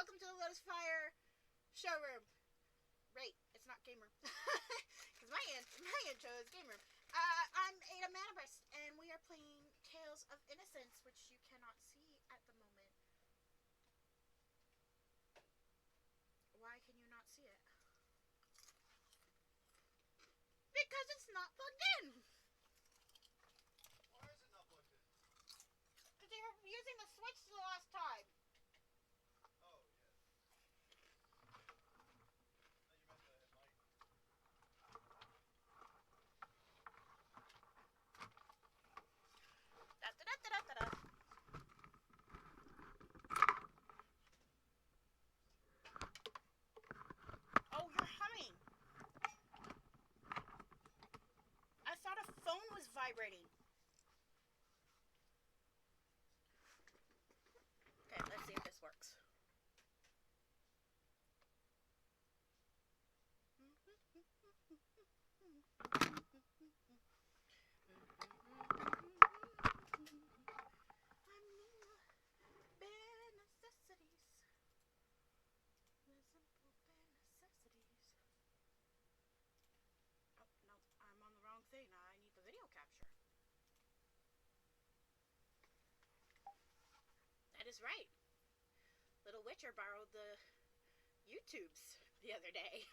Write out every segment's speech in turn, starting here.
welcome to the Lotus Fire showroom. Right, it's not game room. Because my intro is game room. I'm Ada Manibus, and we are playing Tales of Innocence, which you cannot see at the moment. Why can you not see it? Because it's not plugged in. Why is it not plugged in? Because they were using the switch the last time. Oh, yeah. No, you meant the mic. Da-da-da-da-da-da. Oh, you're humming. I thought a phone was vibrating. Okay, let's see if this works. Bare necessities. The simple bare necessities. Oh, no, I'm on the wrong thing. I need the video capture. That is right. Little Witcher borrowed the YouTubes the other day.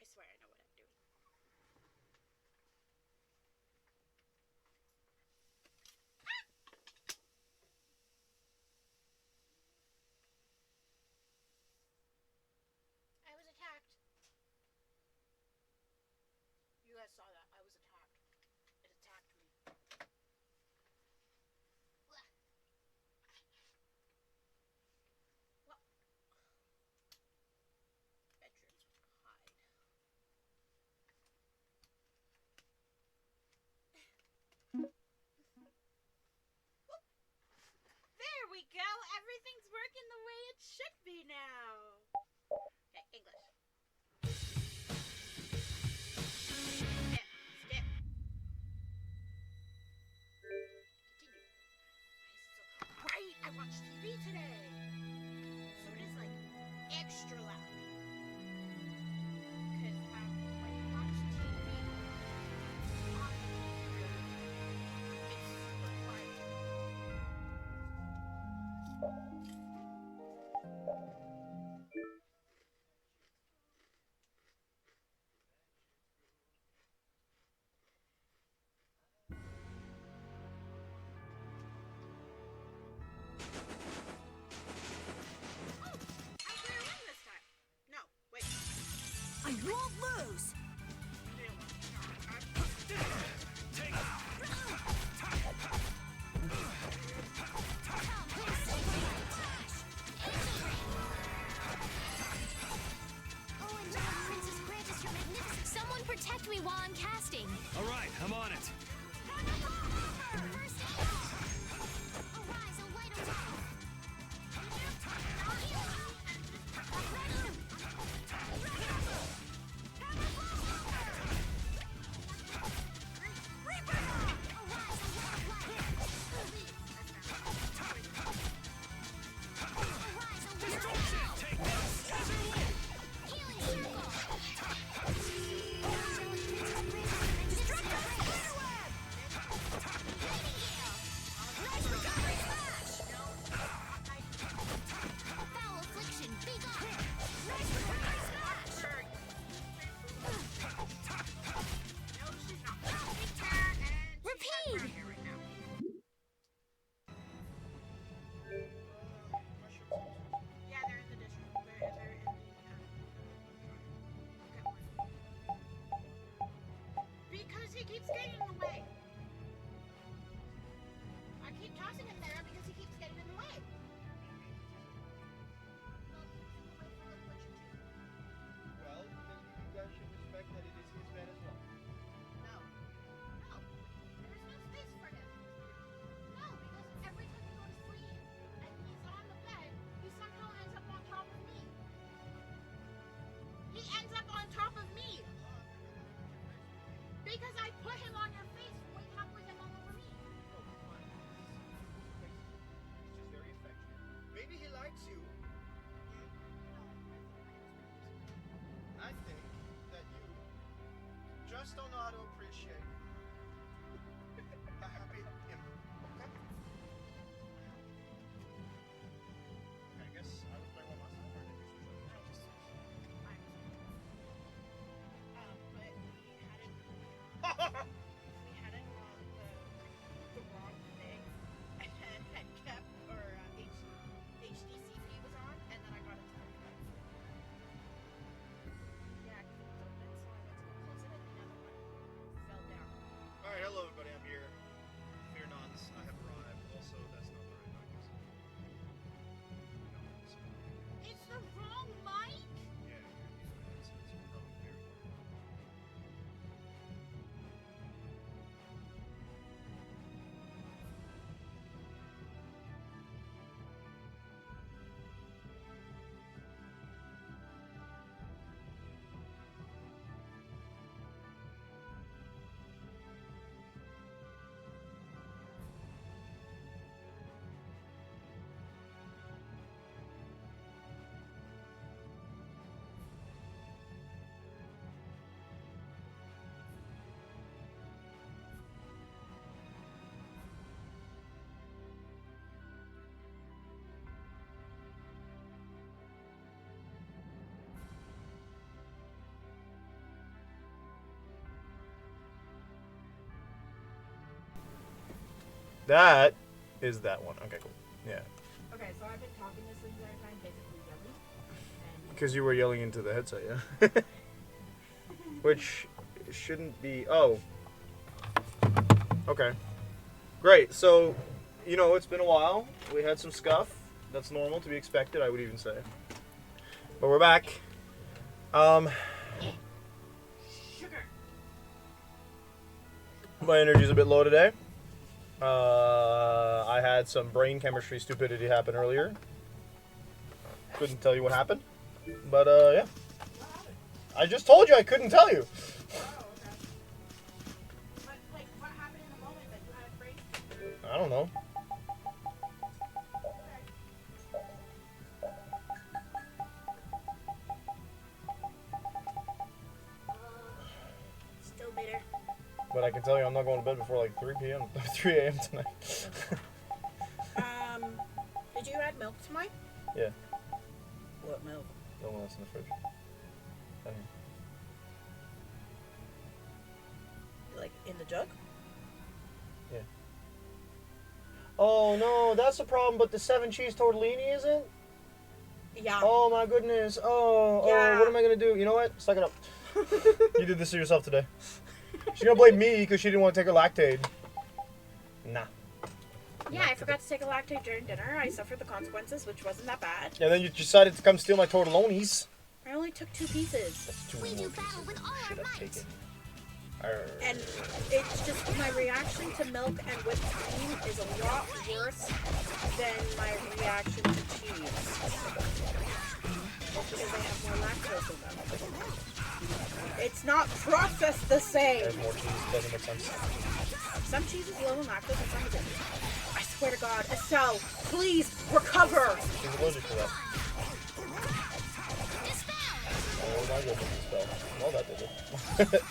I swear I know what I'm doing. I was attacked. You guys saw that. I was attacked. It attacked me. Well, bedrooms hide. There we go. Everything's working the way it should be now. Okay, English. Skip. Continue. Right, I watched TV today. So it is like extra loud. Because when you watch TV on the computer, it's super quiet. I won't lose! Someone protect me while I'm casting. All right, I'm on it. First aid. Arise, a light on top. He keeps getting in the way. I keep tossing him there because he keeps getting in the way. Well, then you guys should respect that it is his bed as well. No. No. There's no space for him. No, because every time he goes to sleep and he's on the bed, he somehow ends up on top of me. He ends up on top of me. Because I put him on your face way don't know how to appreciate a happy him. Okay. I guess I was playing one last time, or did you switch up? I just but we had it on the wrong thing, and had kept HDCP was on, and then I got it to yeah, because it was open, so I went to go close it, and the other one fell down. Alright, hello everybody, I'm here. Fear nots, I have arrived. Also, that's not the right mic, is it? No, It's the wrong mic. yeah, it's probably very wrong. That is that one. Okay, cool. Yeah. Okay, so I've been talking this entire time, basically yelling. And Because you were yelling into the headset, yeah. Which shouldn't be. Oh. Okay. Great. So, you know, it's been a while. We had some scuff. That's normal to be expected, I would even say. But we're back. sugar. My energy's a bit low today. I had some brain chemistry stupidity happen earlier. Couldn't tell you what happened. But, yeah. I just told you I couldn't tell you. But like, what happened in the moment that you had a break? I don't know. Still bitter. But I can tell you I'm not going to bed before like 3 p.m. 3 a.m. tonight. Did you add milk to mine? Yeah. What milk? The one that's in the fridge. Down here. Like in the jug? Oh no, that's the problem, but the 7 cheese tortellini isn't? Yeah. Oh my goodness. Oh, Yeah. what am I gonna do? You know what? Suck it up. You did this to yourself today. She's gonna blame me because she didn't want to take her lactate. Nah. Yeah, I forgot to take a lactate during dinner. I suffered the consequences, which wasn't that bad. And then you decided to come steal my tortellonis. I only took 2 pieces. That's 2 We more do pieces battle with all our should have might. taken. Arr. And it's just my reaction to milk and whipped cream is a lot worse than my reaction to cheese. It's because they have more lactose in them. It's not processed the same. There's more cheese. Doesn't make sense. Some cheese is low in lactose and some isn't. I swear to God, Estelle, please recover. She's allergic to that. Oh my goodness, it spell. No, that did it.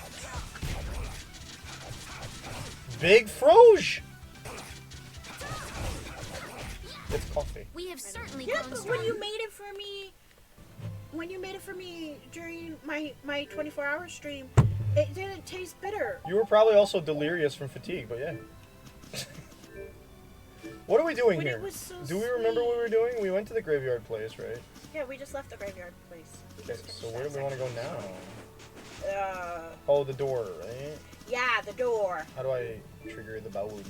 Big Froge! It's coffee. We have certainly Yeah, grown but strong. when you made it for me during my 24-hour stream, it didn't taste bitter. You were probably also delirious from fatigue, but yeah. What are we doing But it here? was so Do we remember what we were sweet. doing? We went to the graveyard place, right? Yeah, we just left the graveyard place. We Okay, just so finished where do that we want to go section. now? Oh, the door, right? Yeah, the door. How do I trigger the bowel mode?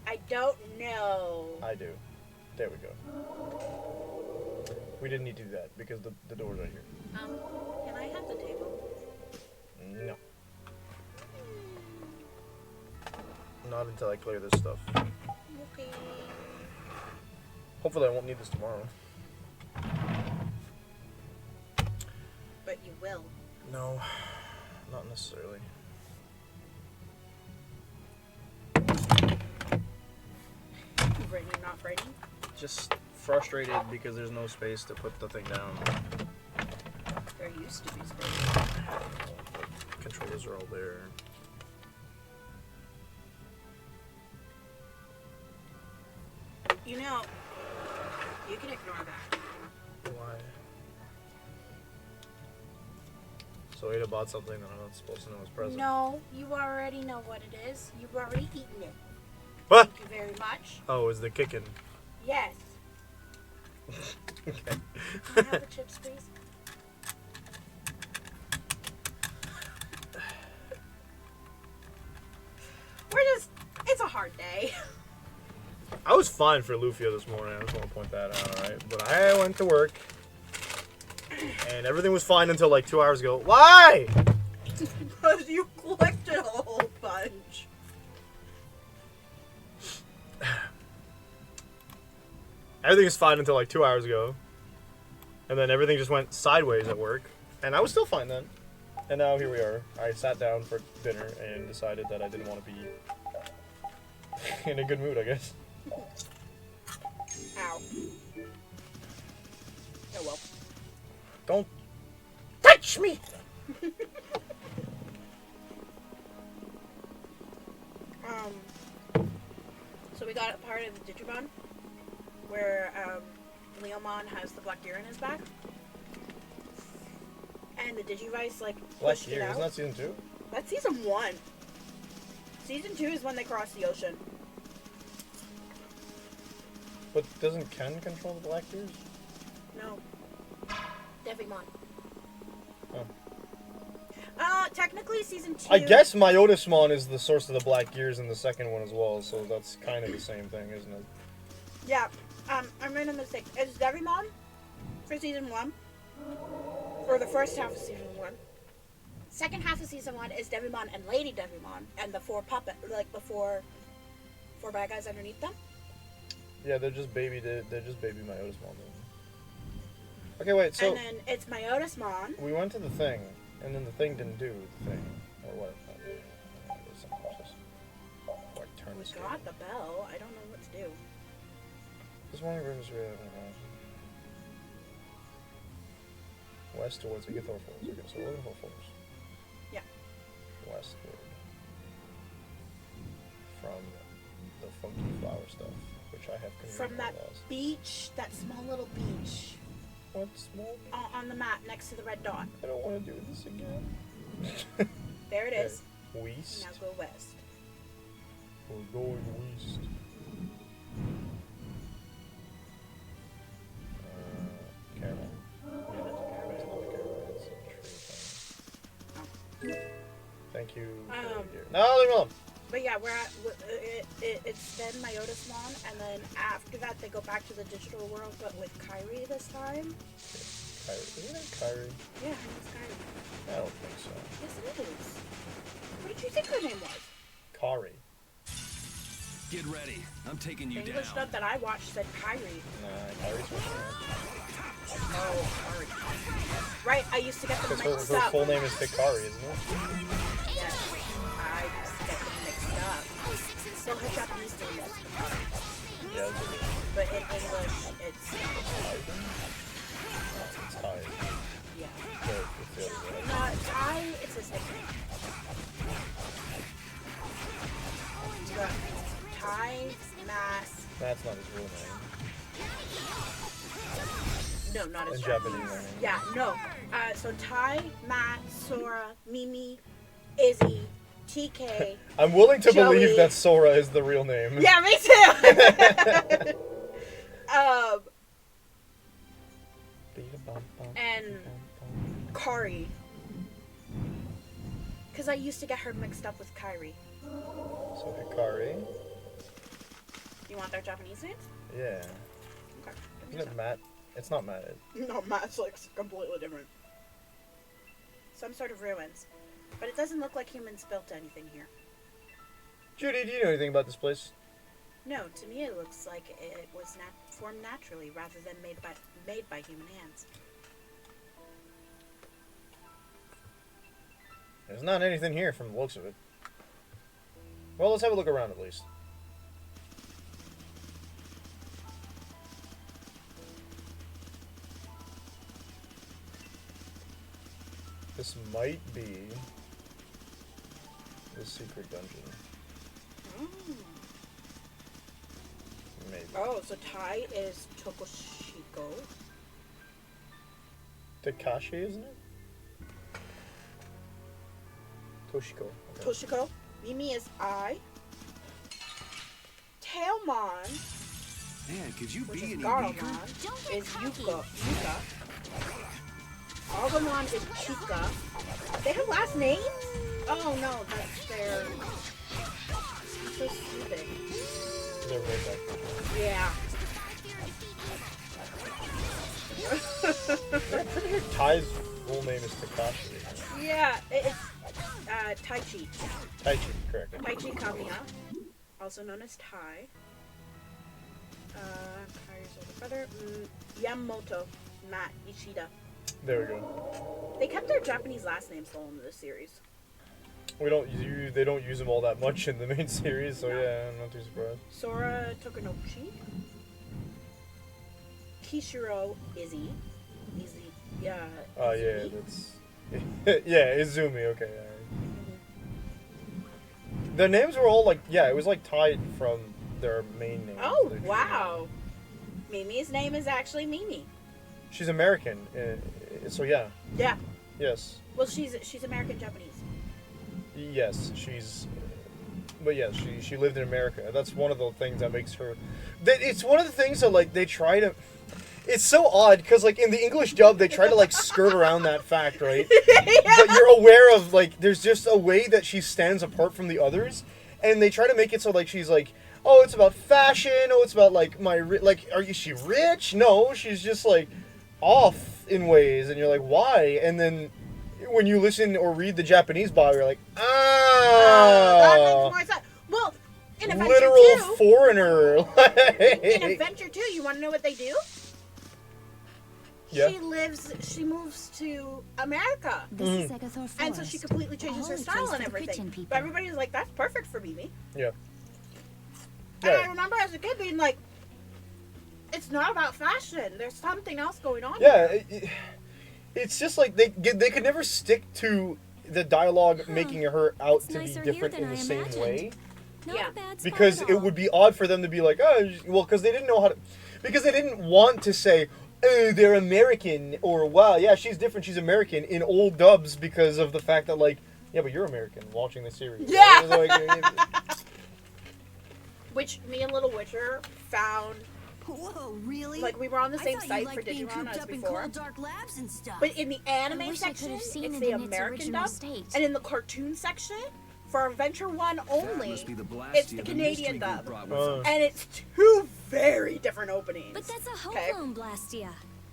I don't know. I do. There we go. We didn't need to do that because the door's right here. Can I have the table? No. Not until I clear this stuff. Okay. Hopefully I won't need this tomorrow. But you will. No, not necessarily. Brittany, not Brittany. Just frustrated because there's no space to put the thing down. There used to be space. controllers are all there. You know, you can ignore that. Why? So Ada bought something that I'm not supposed to know is present. No, you already know what it is. You've already eaten it. What? Thank you very much. Oh, is the kicking? Yes. Okay. Can I have the chips, please? It's a hard day. I was fine for Lufia this morning. I just want to point that out, alright? But I went to work, and everything was fine until like 2 hours ago. Why? Because you collected a whole bunch. Everything was fine until like 2 hours ago. And then everything just went sideways at work. And I was still fine then. And now here we are. I sat down for dinner and decided that I didn't want to be in a good mood, I guess. Ow. Oh well. Don't touch me! So we got a part of the Digimon where Leomon has the black deer in his back. And the Digivice like Black pushed Gear, it out. isn't that season 2? That's season 1. Season 2 is when they cross the ocean. But doesn't Ken control the Black Gears? No. Devimon. Oh. Technically season 2. I guess Myotismon is the source of the Black Gears in the second one as well, so that's kind of the same thing, isn't it? Yeah. I made a mistake. It's Devimon for season 1. For the first half of season 1. Second half of season 1 is Devimon and Lady Devimon and the 4 puppet, like the four bad guys underneath them. Yeah, they're just baby Myotismon. Okay, wait, so And then it's Myotismon. we went to the thing, and then the thing didn't do the thing. Or what? Oh, I turn We this got the bell. I don't know what to do. This morning versus west towards the Githor Falls. Okay, so we're in Falls. Yeah. Westward. From the funky flower stuff, which I have From that lost. beach, that small little beach What small? on the map next to the red dot. I don't want to do this again. There it is. West. Now go west. We're going west. Caravan. Yeah, that's a caravan. It's not a caravan. It's a tree thing. Thank you. No, leave me alone. But yeah, we're at it's then Myotismon, and then after that they go back to the digital world, but with Kyrie this time. Kyrie. Isn't it Kyrie? Yeah, her name's Kyrie. I don't think so. Yes, it is. What did you think her name was? Kari. Get ready. I'm taking you The English down. dub that I watched said Kyrie. Nah, Kyrie's what Oh, Kyrie. Right, I used to get them Because mixed her up. full name is Hikari, isn't it? Yes, I used to get them mixed up. So her Japanese name is Kyrie. Yeah, it's But in English, it's Ty. yeah. It's the other way. Ty, it's his nickname. But Ty, Mass, That's not his real name. no, not his In Japanese. Japanese name. Yeah, no. So Ty, Matt, Sora, Mimi, Izzy, TK. I'm willing to Joey. believe that Sora is the real name. Yeah, me too. And Kari. Because I used to get her mixed up with Kyrie. So Hikari. You want their Japanese names? Yeah. Okay. Isn't it Matt? It's not Matt. No, Matt's like completely different. Some sort of ruins. But it doesn't look like humans built anything here. Judy, do you know anything about this place? No, to me it looks like it was formed naturally rather than made by human hands. There's not anything here from the looks of it. Well, let's have a look around at least. This might be the secret dungeon. Mm. Maybe. Oh, so Tai is Tokushiko. Takashi, isn't it? Toshiko. Okay. Toshiko. Mimi is I. Tailmon, Man, could you which be is any weaker? Garomon, Don't get is cocky. Yuka. Agumon is Chika. They have last names? Oh no, that's their... So stupid. They're right back. Yeah. I'm pretty sure Tai's full name is Takashi. Yeah, it's Taichi. Taichi, correct. Taichi Kamiya, also known as Tai. Kai's older brother. Yamamoto, Matt Ishida. There we go. They kept their Japanese last names though in this series. They don't use them all that much in the main series, so yeah, I'm not too surprised. Sora Tokunochi. Kishiro Izzy. Izzy. Yeah. Oh yeah, Izumi. that's yeah, Izumi. Okay. The names were all like it was like tied from their main names. Oh, literally. wow. Mimi's name is actually Mimi. She's American, so yeah. Yeah. Yes. Well, she's American Japanese. Yes, but yes, she lived in America. That's one of the things that makes her. It's one of the things that like they try to. It's so odd because like in the English dub they try to like skirt around that fact, right? But you're aware of like there's just a way that she stands apart from the others, and they try to make it so like she's like, oh, it's about fashion. Oh, it's about like is she rich? No, she's just like off in ways, and you're like, why? And then when you listen or read the Japanese bio, you're like, That makes more sense. Well, in Adventure literal 2, foreigner. in Adventure 2, you want to know what they do? Yeah. She moves to America. This is Egathor Forest. And so she completely changes her holy style place and for the everything. Christian But people. everybody's like, that's perfect for Mimi. Yeah. And I Yeah. remember as a kid being like, it's not about fashion. There's something else going on. Yeah. It's just like they could never stick to the dialogue making her out It's to be nicer here different than in the I same imagined. way. Not Yeah. a bad spot Because at it all. would be odd for them to be like, oh, well, because they didn't know how to, because they didn't want to say, oh, they're American, or wow, yeah, she's different, she's American, in old dubs because of the fact that, like, yeah, but you're American watching the series. Yeah. Like, Which me and Little Witcher found, Whoa, really? like, we were on the I same thought site you for liked being Digimon cooped as up in before. cold, dark labs and stuff. But in the anime I wish I could section, have seen it's it the in its American original dub. state. And in the cartoon section, for Adventure 1 That only, must be the it's the Blastia Canadian mystery dub. group brought with them. And it's two very different openings. But that's a Okay. homegrown Blastia.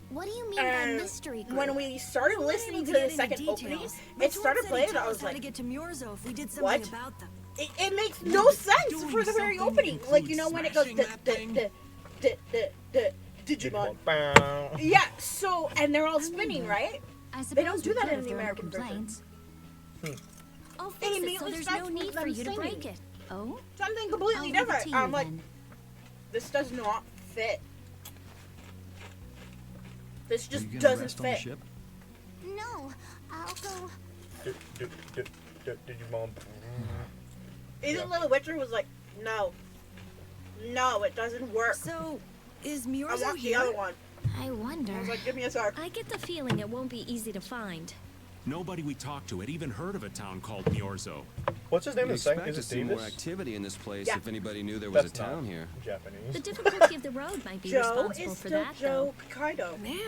What do you mean And by mystery group? when we started listening to the second opening, it started playing, and I was how to like, get to Myorzo if we did something what? about them. it makes no sense for the very opening. Like, you know, when it goes, Smashing the Digimon. Bow. Yeah, so, and they're all spinning, right? I suppose They don't do we that could in if the there were no American version. complaints. I'll It fix it so immediately there's starts no with need for them you to singing. break it. Oh? Something I'll completely leave it different. to you I'm like, then. this does not fit. This Are just you gonna doesn't rest on the fit. ship? No, I'll go. Digimon. Even Little Witcher was like, no, it doesn't work. So, is I Myorzo want the here? other one. I wonder. I was like, give me a sec. I get the feeling it won't be easy to find. Nobody we talked to had even heard of a town called Myorzo. What's his name You'd in the second? expect Is to it see more Davis? activity in this place Yeah. if anybody knew there was That's a town not here. The Japanese. difficulty of the road might be Joe responsible is for still that, Joe though. Kaido. Man,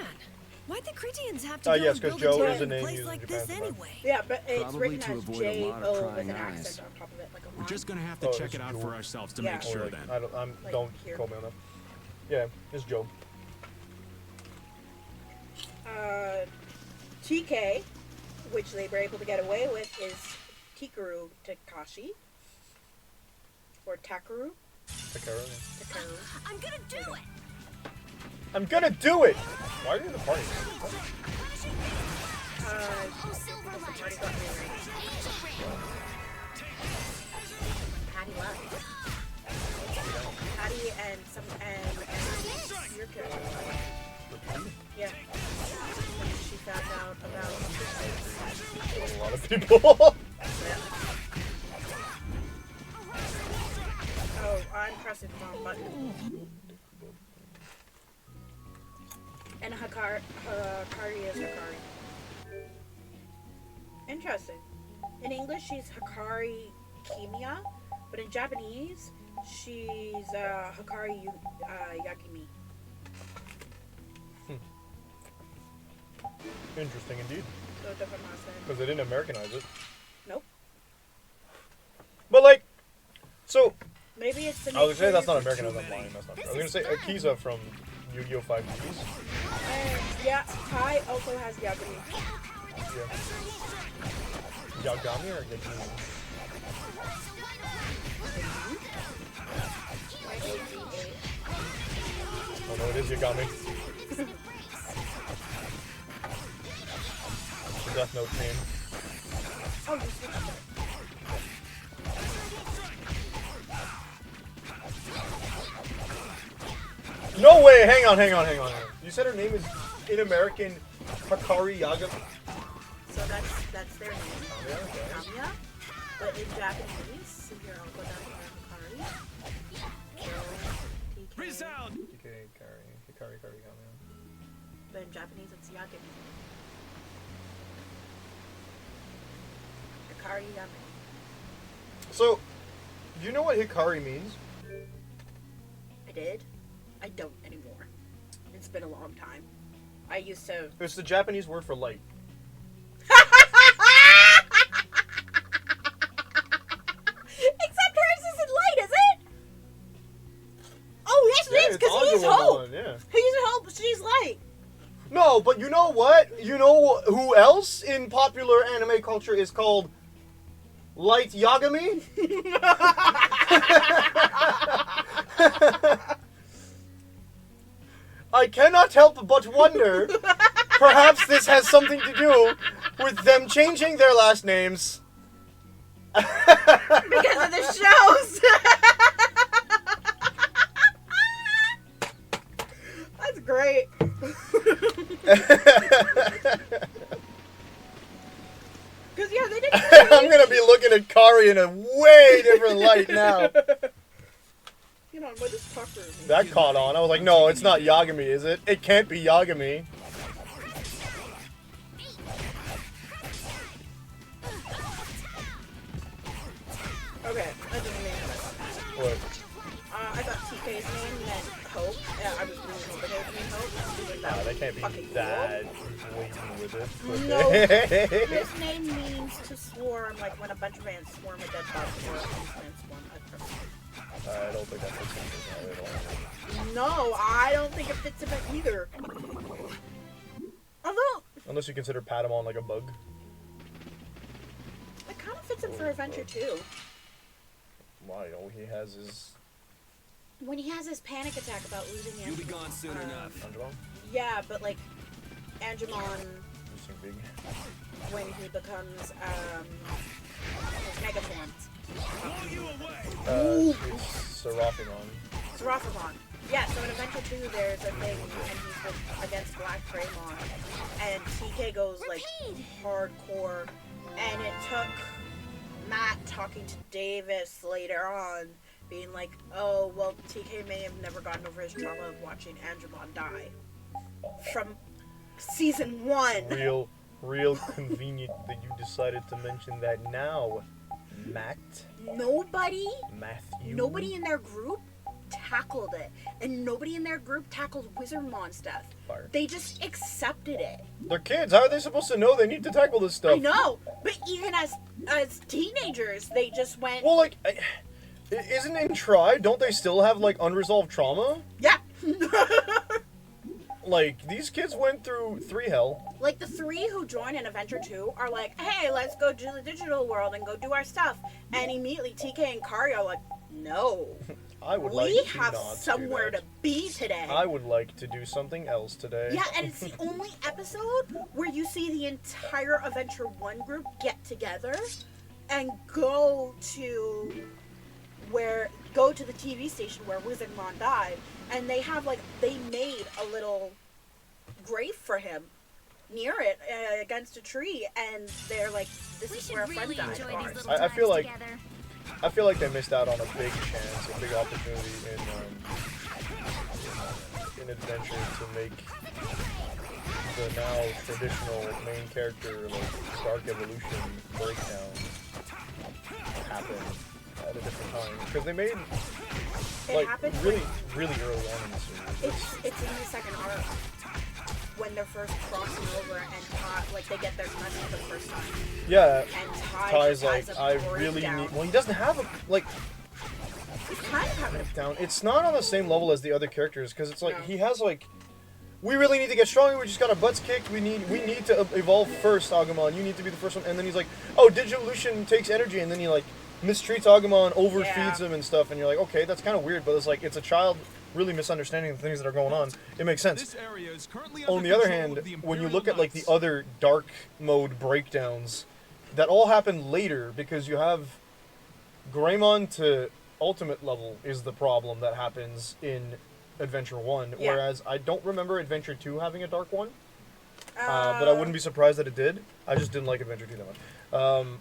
why'd the Cretians have to Oh, go yes, and 'cause build Joe a is a town in name a place used in like Japan this somewhere. anyway? Yeah, but it's Probably written to as avoid a lot of J-O with prying an eyes. accent on top of it, like a We're line. just gonna have to Oh, check it's it out Joe. for ourselves to Yeah. make Or sure like, then. I don't. Like Don't here. call me on that. Yeah, it's Joe. TK, which they were able to get away with, is Tikaru Takashi. Or Takaru. Takara. Takaru. I'm gonna do it! I'm gonna do it. Why are you in the party? Oh, Silver Already Light. got rearranged. Angel Ram. Patty left. Patty and some and your character. Yeah. When she found out about A lot of people. yeah. I'm pressing the wrong button. And Hikari is Hikari. Interesting. In English, she's Hikari Kimiya, but in Japanese, she's Hikari Yagami. Interesting indeed. So different last name. Because they didn't Americanize it. Nope. But like, so Maybe it's the I was gonna say that's not nature- Americanized. I'm lying. That's not true. I was gonna say Akiza from Yu-Gi-Oh! 5Ds. And yeah, Kai also has Yagami. Yeah. Yagami or Yagami? Oh no, it is Yagami. The Death Note name. Oh, you switched it. No way! Hang on. You said her name is in American Hikari Yagami. So that's their name. Yeah, okay. Kamiya. But in Japanese, so here I'll go down to Hikari. So, TK. Resound! Hikari Kamiya. But in Japanese, it's Yagami. Hikari Yagami. So, do you know what Hikari means? I did. I don't anymore. It's been a long time. I used to. It's the Japanese word for light. Except hers isn't light, is it? Oh, yes, it is, it's because he's Anju's hope. one, yeah. He's hope, she's light. No, but you know what? You know who else in popular anime culture is called Light Yagami? I cannot help but wonder, perhaps this has something to do with them changing their last names. Because of the shows. That's great. Because, yeah, they didn't. I'm gonna be looking at Kari in a way different light now. You know, what is Tucker? That caught on. I was like, no, it's not Yagami, is it? It can't be Yagami. Okay, I didn't mean that. What? I thought TK's name meant hope. I was really hoping it would mean hope. Nah, they can't be Fucking that blatant with it. would No. they? His name means to swarm, like when a bunch of ants swarm a dead body, or a policeman swarm a person. I don't think that fits in at all. No, I don't think it fits him either. Although, Unless you consider Patamon like a bug. it kind of fits him for Adventure too. Why? Oh, he has his... When he has his panic attack about losing You'll be Angemon. gone soon enough. Angemon? Yeah, but like, Angemon, You seem big. when he becomes, his mega form. It's Seraphimon. Seraphimon. Yeah, so in Adventure 2, there's a thing, and he's against Black Greymon, and TK goes, like, hardcore, and it took Matt talking to Davis later on, being like, oh, well, TK may have never gotten over his trauma of watching Angemon die. From Season 1. Real convenient that you decided to mention that now, Matt. Nobody Matthew. in their group tackled it, and nobody in their group tackled Wizardmon stuff. Fire. They just accepted it. They're kids. How are they supposed to know they need to tackle this stuff? I know, but even as teenagers, they just went. Well, like, isn't in Tri, don't they still have, like, unresolved trauma? Yeah. Like, these kids went through 3 hell. Like, the 3 who join in Adventure 2 are like, hey, let's go to the digital world and go do our stuff. And immediately TK and Kari are like, no. I would like We to have not somewhere do to that. be today. I would like to do something else today. Yeah, and it's the only episode where you see the entire Adventure 1 group get together and go to the TV station where Wizardmon died, and they have, like, they made a little grave for him near it against a tree, and they're like, this We is should where a friend really died. enjoy these little I times feel like- together. I feel like they missed out on a big chance, a big opportunity in Adventure to make the now traditional main character like Dark Evolution breakdown happen at a different time, because they made really early on in the series. It's in the second arc when they're first crossing over and like they get their message for the first time. Yeah, and Ty's like, I really need. Well, he doesn't have He's kind of having a down. It's not on the same level as the other characters, because it's like No. he has like. We really need to get stronger. We just got our butts kicked. We need to evolve first, Agumon. You need to be the first one. And then he's like, oh, Digivolution takes energy, and then he like mistreats Agumon, overfeeds him and stuff. And you're like, okay, that's kind of weird, but it's like it's a child really misunderstanding the things that are going on. It makes sense. This area is currently On under the other control hand, of the when you Imperial look at like the Knights. other dark mode breakdowns, that all happen later because you have Greymon to ultimate level is the problem that happens in Adventure 1, Yeah. whereas I don't remember Adventure 2 having a dark one, but I wouldn't be surprised that it did. I just didn't like Adventure 2 that much.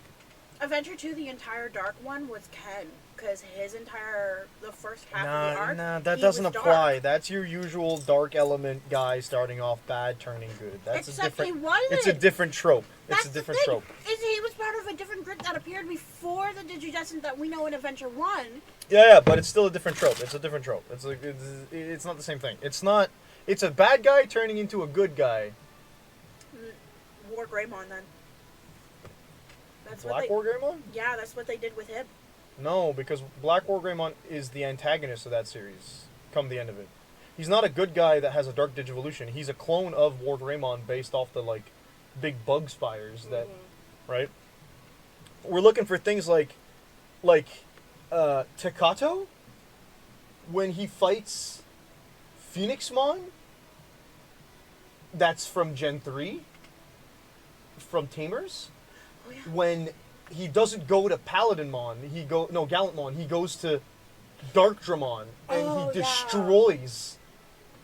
Adventure 2, the entire dark one was Ken, because the first half of the arc, Nah, that he doesn't was apply. dark. That's your usual dark element guy starting off bad, turning good. That's Except a different. he wasn't. It's a different trope. That's It's a the different thing, trope. is he was part of a different group that appeared before the Digidestined that we know in Adventure 1. Yeah, but it's still a different trope. It's a different trope. It's like it's not the same thing. It's not. It's a bad guy turning into a good guy. War Greymon, then. That's Black War Greymon? Yeah, that's what they did with him. No, because Black War Greymon is the antagonist of that series. Come the end of it, he's not a good guy that has a dark digivolution. He's a clone of War Greymon based off the like big bug spires that, right? We're looking for things like Takato when he fights Phoenixmon. That's from Gen 3. From Tamers. Oh, yeah. When he doesn't go to Paladinmon, Gallantmon, he goes to Darkdramon, and Oh, he yeah. destroys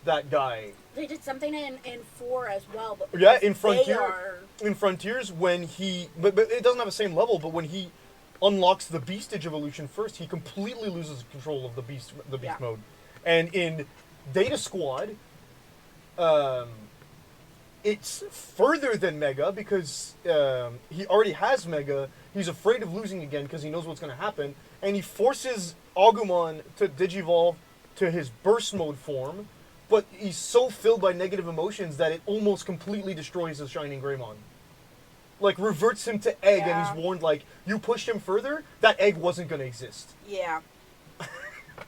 that guy. They did something in 4 as well, but Yeah, in they Frontier, are... in Frontiers, when he, but it doesn't have the same level. But when he unlocks the Beastage evolution first, he completely loses control of the beast Yeah. mode. And in Data Squad, it's further than Mega because he already has Mega. He's afraid of losing again because he knows what's going to happen, and he forces Agumon to digivolve to his burst mode form. But he's so filled by negative emotions that it almost completely destroys his Shining Greymon. Like, reverts him to egg, and Yeah. he's warned, like, you pushed him further, that egg wasn't going to exist. Yeah.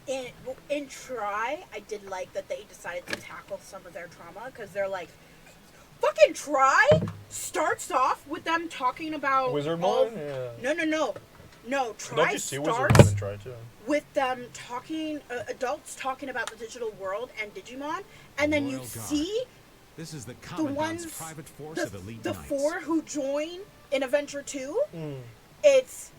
In Try, I did like that they decided to tackle some of their trauma, because they're like, fucking Try starts off with them talking about... Wizardmon? Yeah. No, Try Don't you see starts Wizardmon and Try, too? with them talking, adults talking about the digital world and Digimon, and then you Royal Guard. see This is the the Commandant's ones, private force of elite the knights. 4 who join in Adventure 2, Mm. it's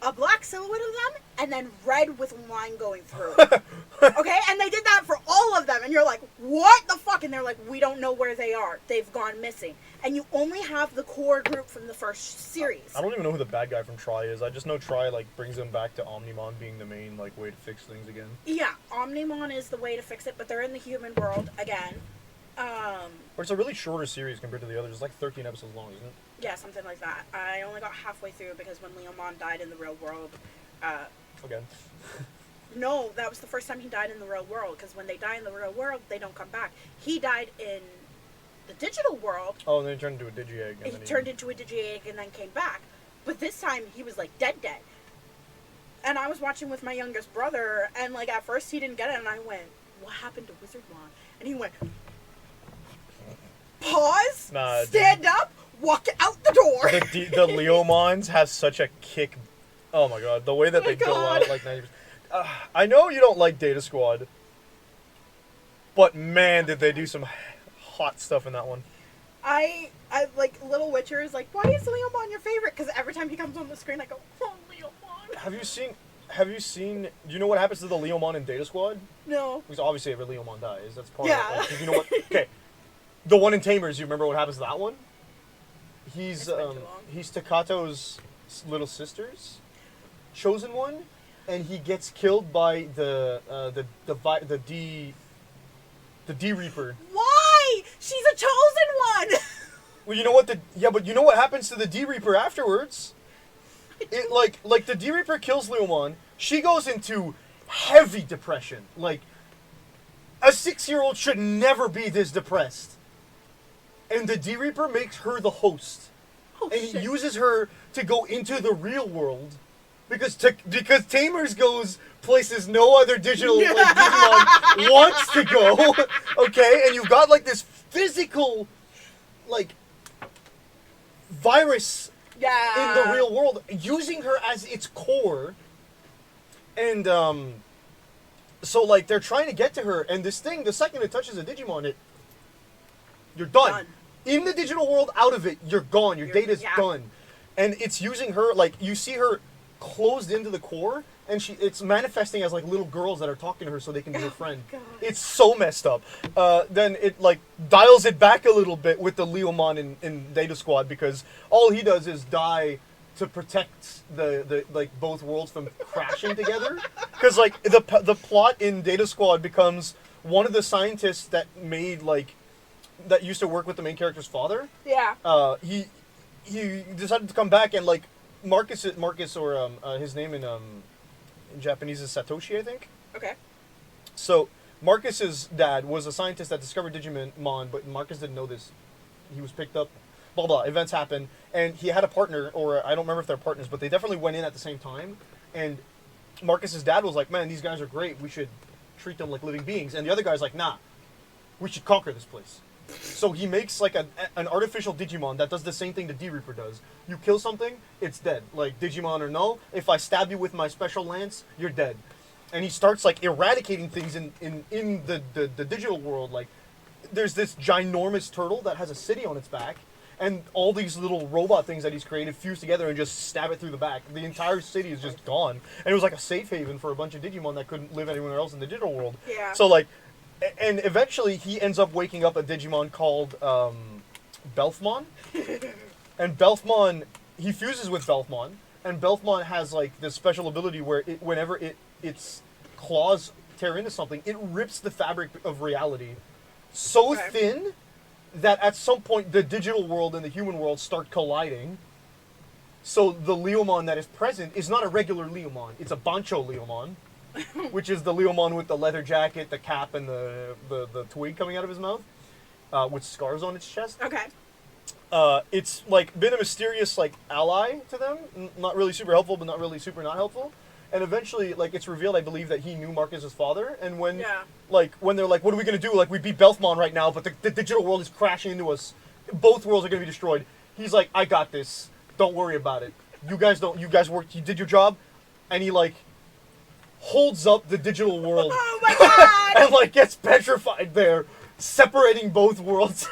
a black silhouette of them, and then red with a line going through. Okay? And they did that for all of them, and you're like, what the fuck? And they're like, we don't know where they are. They've gone missing. And you only have the core group from the first series. I don't even know who the bad guy from Try is. I just know Try, like, brings him back to Omnimon being the main, like, way to fix things again. Yeah, Omnimon is the way to fix it, but they're in the human world again. But it's a really shorter series compared to the others. It's like 13 episodes long, isn't it? Yeah, something like that. I only got halfway through because when Leomon died in the real world, Again. no, that was the first time he died in the real world, because when they die in the real world, they don't come back. He died in the digital world. Oh, and then he turned into a Digi-Egg. And He then turned into a Digi-Egg and then came back. But this time, he was, like, dead. And I was watching with my youngest brother, and, like, at first he didn't get it, and I went, what happened to Wizardmon? And he went, pause, Nah, stand up, walk out the door. The Leomons have such a kick. Oh my god, the way that they go God. out like 90%. I know you don't like Data Squad, but man, did they do some hot stuff in that one. I like, Little Witcher is like, why is Leomon your favorite? Because every time he comes on the screen, I go, oh, Leomon. Have you seen, do you know what happens to the Leomon in Data Squad? No. Because obviously every Leomon dies, that's part Yeah. of it. Like, 'cause you know what, okay, the one in Tamers, you remember what happens to that one? It's been too long. He's Takato's little sisters. chosen one, and he gets killed by the D Reaper. Why? She's a chosen one. Well, you know what but you know what happens to the D Reaper afterwards? It like the D Reaper kills Leomon. She goes into heavy depression. Like a 6-year-old should never be this depressed. And the D Reaper makes her the host. And he uses her to go into the real world because Tamers goes places no other digital Digimon wants to go. Okay, and you've got like this physical like virus in the real world, using her as its core. And so like they're trying to get to her, and this thing, the second it touches a Digimon, you're done. In the digital world, out of it, you're gone. Your data's done. And it's using her, like, you see her closed into the core, and it's manifesting as, like, little girls that are talking to her so they can be her friend. God. It's so messed up. Then it, like, dials it back a little bit with the Leomon in Data Squad, because all he does is die to protect the like, both worlds from crashing together. Because, like, the plot in Data Squad becomes one of the scientists that made, like, that used to work with the main character's father. Yeah. He decided to come back, and like Marcus or his name in Japanese is Satoshi, I think. Okay. So Marcus's dad was a scientist that discovered Digimon, but Marcus didn't know this. He was picked up. Blah blah. Events happen, and he had a partner, or I don't remember if they're partners, but they definitely went in at the same time. And Marcus's dad was like, "Man, these guys are great. We should treat them like living beings." And the other guy's like, "Nah, we should conquer this place." So he makes like an artificial Digimon that does the same thing the D Reaper does. You kill something, it's dead. Like Digimon or no, if I stab you with my special lance, you're dead. And he starts like eradicating things in the digital world. Like there's this ginormous turtle that has a city on its back, and all these little robot things that he's created fuse together and just stab it through the back. The entire city is just gone. And it was like a safe haven for a bunch of Digimon that couldn't live anywhere else in the digital world. Yeah. So like, and eventually he ends up waking up a Digimon called Belfmon. And Belfmon, he fuses with Belfmon, and Belfmon has like this special ability where whenever its claws tear into something, it rips the fabric of reality so thin that at some point the digital world and the human world start colliding. So the Leomon that is present is not a regular Leomon, it's a Bancho Leomon. Which is the Leomon with the leather jacket, the cap, and the twig coming out of his mouth, with scars on its chest. Okay. It's like been a mysterious like ally to them, not really super helpful, but not really super not helpful. And eventually, like it's revealed, I believe, that he knew Marcus's father. And when when they're like, "What are we gonna do? Like we beat Belfmon right now, but the digital world is crashing into us. Both worlds are gonna be destroyed." He's like, "I got this. Don't worry about it. You guys worked. You did your job," and he like holds up the digital world. Oh my god! And like gets petrified there, separating both worlds.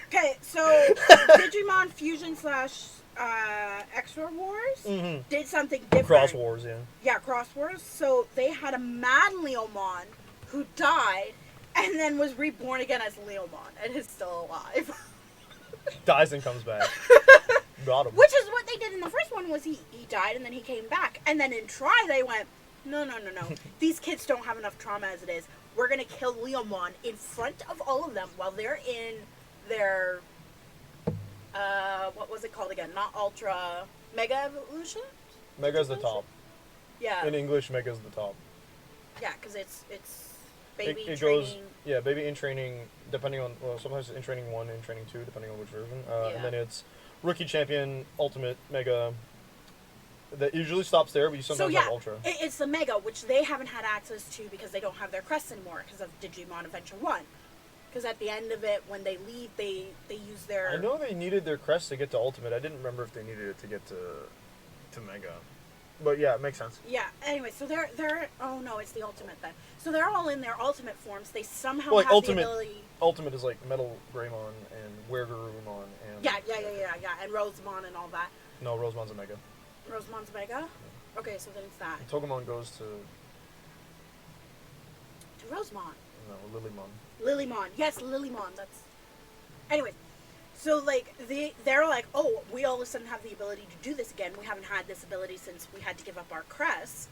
Okay, so Digimon Fusion / Extra Wars did something different. Cross Wars, yeah. Yeah, Cross Wars. So they had a mad Leomon who died and then was reborn again as Leomon and is still alive. Dies and comes back. Got him. Which is what they did in the first one. Was he died and then he came back, and then in Try they went, no. These kids don't have enough trauma as it is. We're gonna kill Leomon in front of all of them while they're in their what was it called again? Not Ultra, Mega Evolution. Mega's the top. Yeah. In English, Mega's the top. Yeah, because it's baby it training. Goes, baby in training, depending on, well, sometimes in training 1 and training 2, depending on which version. And then it's Rookie Champion, Ultimate, Mega. That usually stops there, but you sometimes have Ultra. It's the Mega, which they haven't had access to because they don't have their crests anymore because of Digimon Adventure 1. Because at the end of it, when they leave, they use their... I know they needed their crest to get to Ultimate. I didn't remember if they needed it to get to Mega. But yeah, it makes sense. Yeah, anyway, so they're oh no, it's the Ultimate then. So they're all in their Ultimate forms. They somehow have Ultimate, the ability... Ultimate is like Metal Greymon and Weregarurumon and... Yeah, and Rosemon and all that. No, Rosemon's a Mega. Rosemon's Mega? Yeah. Okay, so then it's that. Togemon goes to... To Rosemon. No, Lilymon. Lilymon. Yes, Lilymon. That's... Anyway, So, like, they're like, oh, we all of a sudden have the ability to do this again. We haven't had this ability since we had to give up our crests.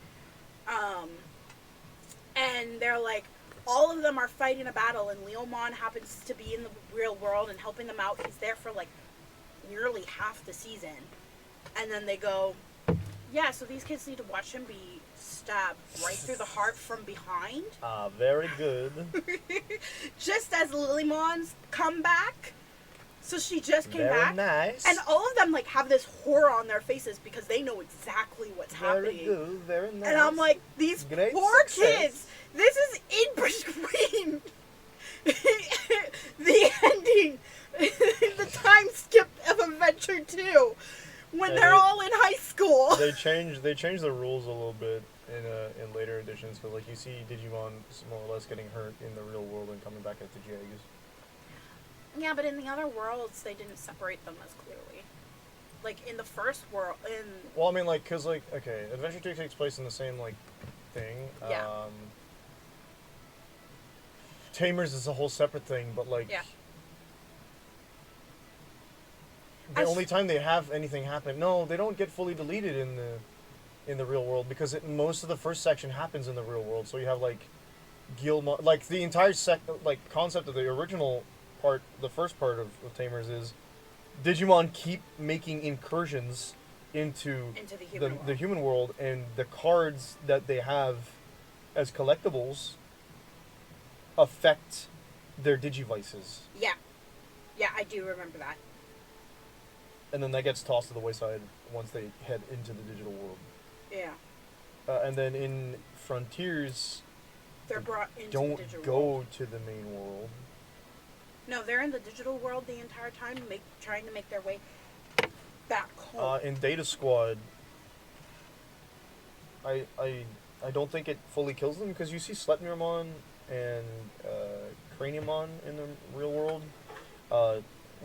And they're like, all of them are fighting a battle, and Leomon happens to be in the real world and helping them out. He's there for, like, nearly half the season. And then they go, yeah, so these kids need to watch him be stabbed right through the heart from behind. Very good. Just as Lilymon's come back. So she just came Very back. nice. And all of them, like, have this horror on their faces because they know exactly what's Very happening. good, very nice. And I'm like, these Great poor success. kids, this is in between the ending, the time skip of Adventure 2, when Yeah, they're all in high school. They changed the rules a little bit in later editions, because like you see Digimon more or less getting hurt in the real world and coming back as Digieggs. Yeah, but in the other worlds, they didn't separate them as clearly. Like, in the first world, Well, I mean, like, cause like, okay, Adventure 2 takes place in the same like thing. Yeah. Tamers is a whole separate thing, but like, Yeah. the only time they have anything happen, no, they don't get fully deleted in the real world, because most of the first section happens in the real world. So you have like Gilmon, like the entire concept of the original part, the first part of Tamers is Digimon keep making incursions into the human world, and the cards that they have as collectibles affect their Digivices. yeah. Yeah, I do remember that. And then that gets tossed to the wayside once they head into the digital world. Yeah. And then in Frontiers, They're brought into don't the digital go world. to the main world. No, they're in the digital world the entire time, trying to make their way back home. In Data Squad, I don't think it fully kills them, because you see Sleipnirmon and Craniumon in the real world.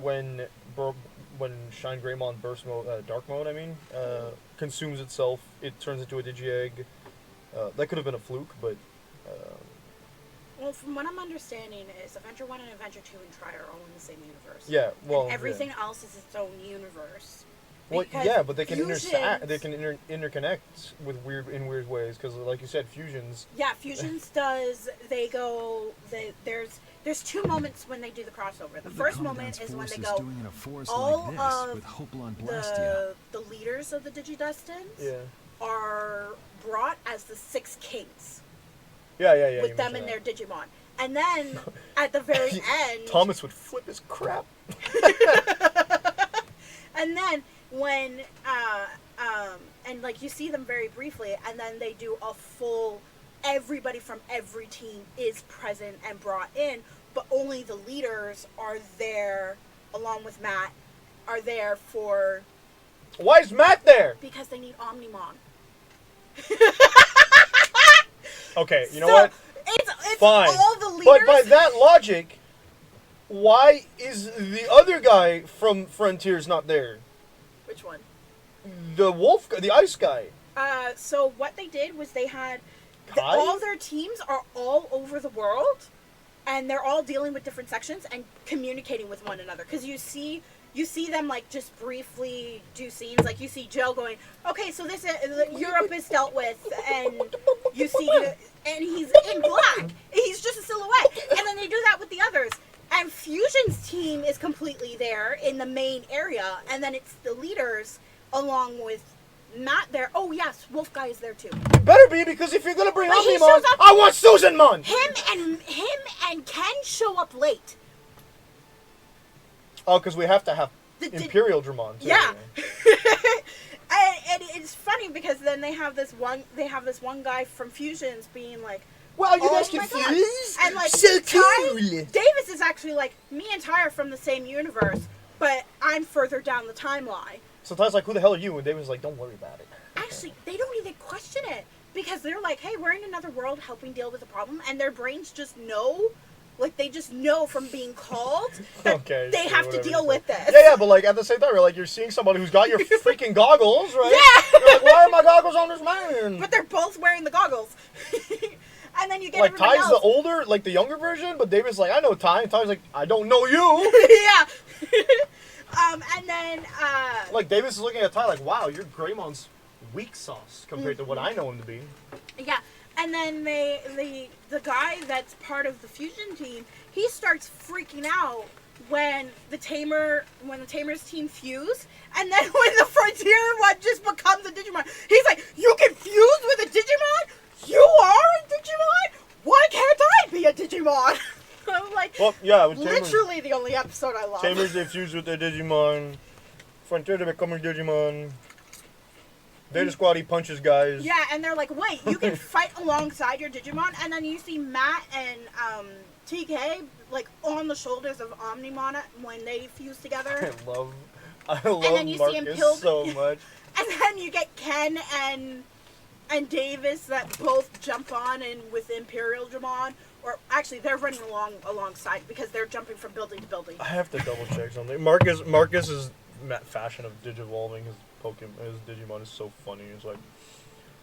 When Shine Greymon burst mode, dark mode, consumes itself, it turns into a Digiegg. That could have been a fluke, but Well, from what I'm understanding is Adventure 1 and Adventure 2 and Tri are all in the same universe. yeah, well, And everything else is its own universe. Well, Because yeah, but they can fusions- they can interconnect with weird ways, because like you said, fusions. Yeah, Fusions does. They go. There's two moments when they do the crossover. The first moment is when they go. Doing in a forest all like this of with Hopalon Blastia. the leaders of the Digidustins Yeah. are brought as the Six Kings Yeah. with them and their Digimon. And then at the very end, Thomas would flip his crap. and then when and like you see them very briefly, and then they do a full. Everybody from every team is present and brought in, but only the leaders are there, along with Matt, are there for. Why is Matt there? Because they need Omnimon. Okay, you know So, what? It's Fine. all the leaders. But by that logic, why is the other guy from Frontiers not there? Which one? The wolf guy, the ice guy. So what they did was they had Kai? all their teams are all over the world, and they're all dealing with different sections and communicating with one another. Because you see them like just briefly do scenes. Like you see Joe going, okay, so this Europe is dealt with, and you see, and he's in black. He's just a silhouette, and then they do that with the others. And Fusion's team is completely there in the main area, and then it's the leaders along with Matt there. Oh yes, Wolf Guy is there too. It better be, because if you're gonna bring But he Omnimon, shows up- I want Susanmon! Him and Ken show up late. Oh, because we have to have The- Imperial Dramon too. Yeah. and it's funny because then they have this one guy from Fusions being like, Well, you oh guys my God. confused? And like So Ty- cool! Davis is actually like, me and Ty are from the same universe, but I'm further down the timeline. So Ty's like, who the hell are you? And David's like, don't worry about it. Actually, they don't even question it because they're like, hey, we're in another world helping deal with a problem, and their brains just know. Like, they just know from being called that Okay, they sure, have to whatever deal you with say. this. Yeah, but like at the same time, you're seeing somebody who's got your freaking goggles, right? Yeah. You're like, why are my goggles on this man? But they're both wearing the goggles. And then you get Like everybody Ty's else. the older, like the younger version, but David's like, I know Ty, and Ty's like, I don't know you. Yeah. And then, Like, Davis is looking at Ty like, wow, you're Greymon's weak sauce compared to what I know him to be. yeah. And then the guy that's part of the fusion team, he starts freaking out when the Tamer's team fuse, and then when the Frontier one just becomes a Digimon, he's like, you can fuse with a Digimon? You are a Digimon? Why can't I be a Digimon? I'm like, Well, yeah, with literally the only episode I love. Tamers, they fuse with their Digimon. Frontier, they become a Digimon. Data Squad, he punches guys. Yeah, and they're like, wait, you can fight alongside your Digimon? And then you see Matt and TK, like, on the shoulders of Omnimon when they fuse together. I love then you see him Marcus so much. And then you get Ken and Davis that both jump on and with Imperial Dramon. Or actually, they're running alongside because they're jumping from building to building. I have to double check something. Marcus's fashion of digivolving his Digimon is so funny. It's like,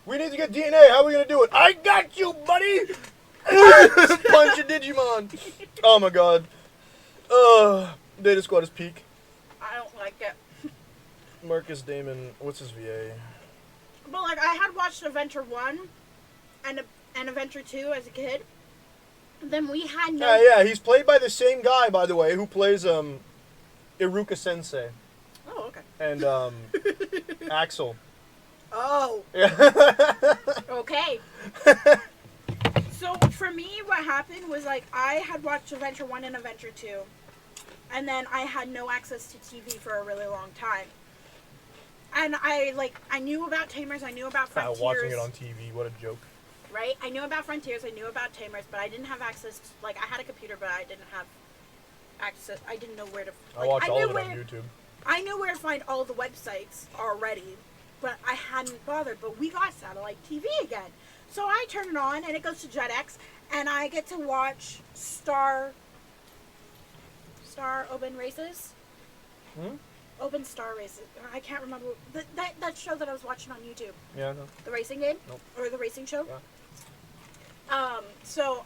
we need to get DNA. How are we gonna do it? I got you, buddy. Punch a Digimon. Oh my god. Data Squad is peak. I don't like it. Marcus Damon, what's his VA? But like, I had watched Adventure 1 and Adventure 2 as a kid. Then we had no... Yeah, he's played by the same guy, by the way, who plays Iruka Sensei. Oh, okay. And Axel. Oh. Yeah. Okay. So for me, what happened was like I had watched Adventure 1 and Adventure 2, and then I had no access to TV for a really long time. And I knew about Tamers, I knew about Frontiers. Watching it on TV, what a joke. Right? I knew about Frontiers, I knew about Tamers, but I didn't have access to, like, I had a computer, but I didn't have access, I didn't know where to... I watched all of it on YouTube. I knew where to find all the websites already, but I hadn't bothered, but we got satellite TV again. So I turn it on, and it goes to JetX, and I get to watch Star Open Races? Open Star Races. I can't remember. That show that I was watching on YouTube. Yeah, I know. The racing game? Nope. Or the racing show? Yeah. So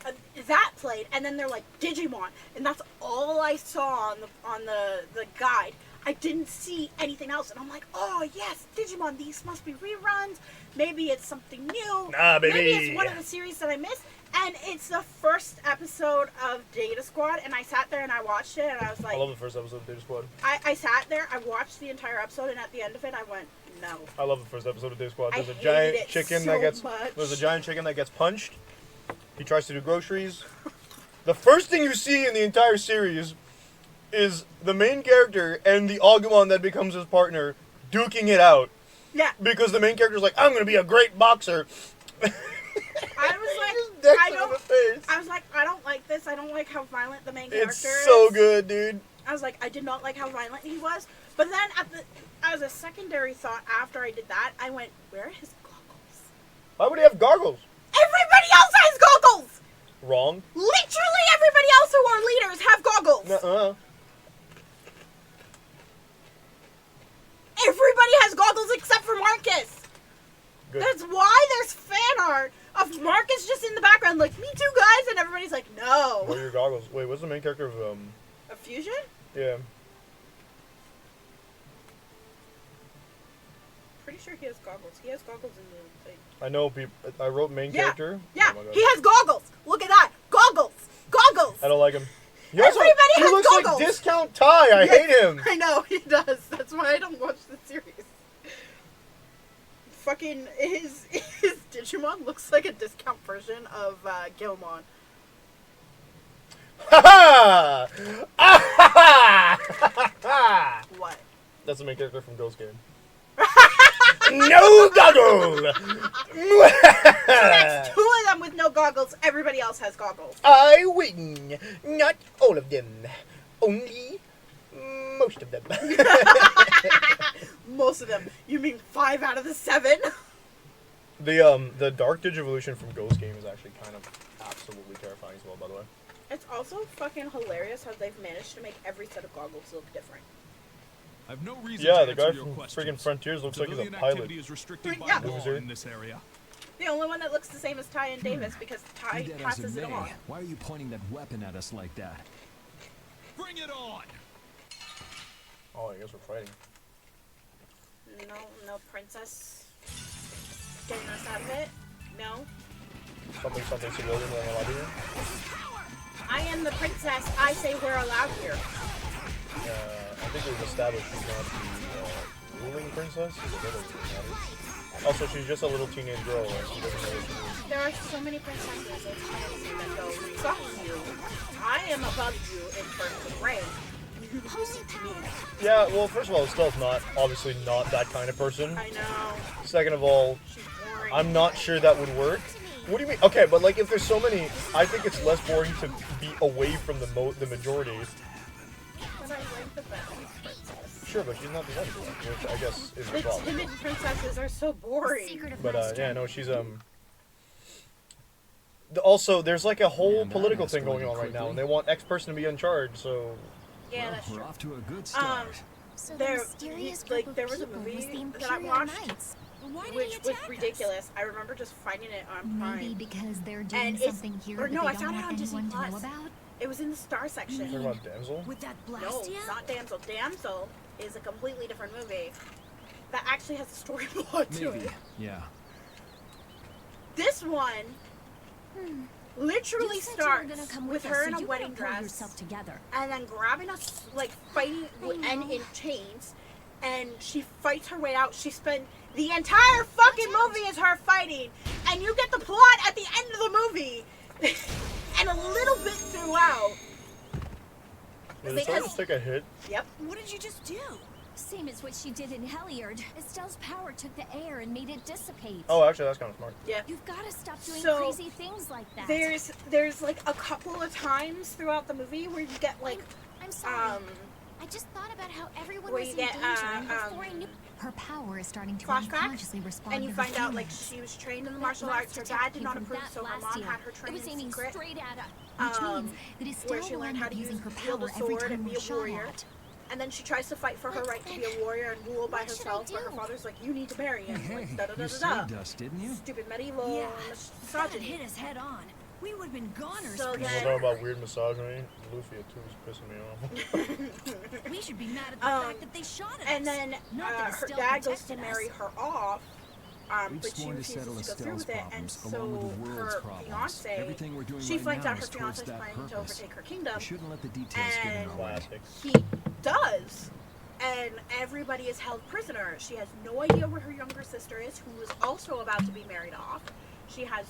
that played, and then they're like Digimon, and that's all I saw on the guide. I didn't see anything else, and I'm like, oh yes, Digimon, these must be reruns. Maybe it's something new. Nah, baby. Maybe it's one of the series that I missed. And it's the first episode of Data Squad, and I sat there and I watched it, and I was like... I love the first episode of Data Squad. I sat there, I watched the entire episode, and at the end of it, I went, no. I love the first episode of Data Squad. There's I a giant hated it chicken so that gets... much. There's a giant chicken that gets punched. He tries to do groceries. The first thing you see in the entire series is the main character and the Agumon that becomes his partner duking it out. Yeah. Because the main character's like, I'm going to be a great boxer. I was like, I don't like this. I don't like how violent the main character is. It's so good, dude. I was like, I did not like how violent he was. But then, as a secondary thought, after I did that, I went, where are his goggles? Why would he have goggles? Everybody else has goggles! Wrong. Literally everybody else who are leaders have goggles! Nuh-uh. Everybody has goggles except for Marcus! Good. That's why there's fan art of Marcus just in the background like, me too, guys, and everybody's like, no. What are your goggles? Wait, what's the main character of, A fusion? Yeah. Pretty sure he has goggles. He has goggles in the thing. I know, I wrote main character. Yeah, Oh my God. he has goggles! Look at that! Goggles! Goggles! I don't like him. He Everybody has looks goggles! like Discount Ty. I hate him. I know, he does. That's why I don't watch the series. Fucking, his Digimon looks like a discount version of Gilmon. Ha ha! Ah ha ha! What? That's the main character from Ghost Game. No goggles! So that's two of them with no goggles. Everybody else has goggles. I win. Not all of them. Only most of them. Most of them. You mean 5 out of the 7? The Dark Digivolution from Ghost Game is actually kind of absolutely terrifying as well, by the way. It's also fucking hilarious how they've managed to make every set of goggles look different. I've no reason Yeah, to the answer guy your from questions. friggin' Frontiers looks like he's a Civilian pilot. activity is restricted by Yeah. law Loser. in this area. The only one that looks the same as Ty and Davis because Ty Be that as passes it it may, on. why are you pointing that weapon at us like that? Bring it on! Oh, I guess we're fighting. No princess getting us out of it. No. Something civilian in the lobby here. I am the princess. I say we're allowed here. I think we've established she's not the ruling princess. She's a little princess. Also, she's just a little teenage girl. And she doesn't know what she is. There are so many princesses in fantasy that go, fuck you. I am above you in terms of rank. You listen to me. Yeah, well, first of all, Estelle's obviously not that kind of person. I know. Second of all, She's boring. I'm not sure that would work. What do you mean? Okay, but like if there's so many, I think it's less boring to be away from the majority. But I like the balanced princess. Sure, but she's not the other one, which I guess is the The problem. timid princesses are so boring. Secret of But my yeah, strength. no, she's Also, there's like a whole Man, that political thing going escalated on right now, quickly. and they want X person to be in charge. So Yeah, Well, that's we're true. off to a good start. So the There- mysterious like, group there of was a people movie was the that I Imperial watched. Knights. Why did Which he was attack us? ridiculous. I remember just finding it on Maybe Prime. because they're doing And it's- something here or that no, they I don't found it want on Disney anyone to know Plus. about. It was in the Star section. talking about Damsel. With that No, Blastia? not Damsel. Damsel is a completely different movie that actually has a storyboard to Maybe. it. Yeah. This one literally You said you were starts gonna come with us, her so in a you wedding better pull dress yourself together. and then grabbing us, like fighting and know. in chains, and she fights her way out. She spent the entire fucking movie is her fighting, and you get the plot at the end of the movie, and a little bit throughout. Did Because- just take a hit? Yep. What did you just do? Same as what she did in Heliard. Estelle's power took the air and made it dissipate. Oh, actually, that's kind of smart. Yeah. You've got to stop doing So, crazy things like that. There's like a couple of times throughout the movie where you get like I'm sorry. um I just thought about how everyone where was you in get, danger, and before I um, knew her power is starting to flashbacks, unconsciously respond and you to her find out like feelings. she was trained in the That martial last arts. Her attack dad did came not from approve, that so her last mom year. had her It trained was in aiming secret. straight at her, which means that Estelle Where she will learned end how up to using her wield power a every sword time and be we're a shot warrior. at. And then she tries to fight for her But right to be then- a warrior and rule by what should herself, I but her do? father's like, you need to marry him. Hey, Like, da da da you da da. saved us, didn't you? Stupid medieval Yeah. If that had hit misogyny. us head on, we would have been goners So for then- We're sure. talking about weird misogyny. Luffy too is pissing me off. We should be mad at the fact that they shot at us. And then Not that her Estelle dad goes to protected marry us. her off, We've but she sworn to refuses settle to go through Estelle's with it, and problems along with the so world's her problems. fiance, Everything we're doing she right finds now out her is towards fiance's that planning to purpose. overtake her kingdom, We shouldn't let the details get in and our way. Classic. he does, and everybody is held prisoner. She has no idea where her younger sister is, who is also about to be married off. She has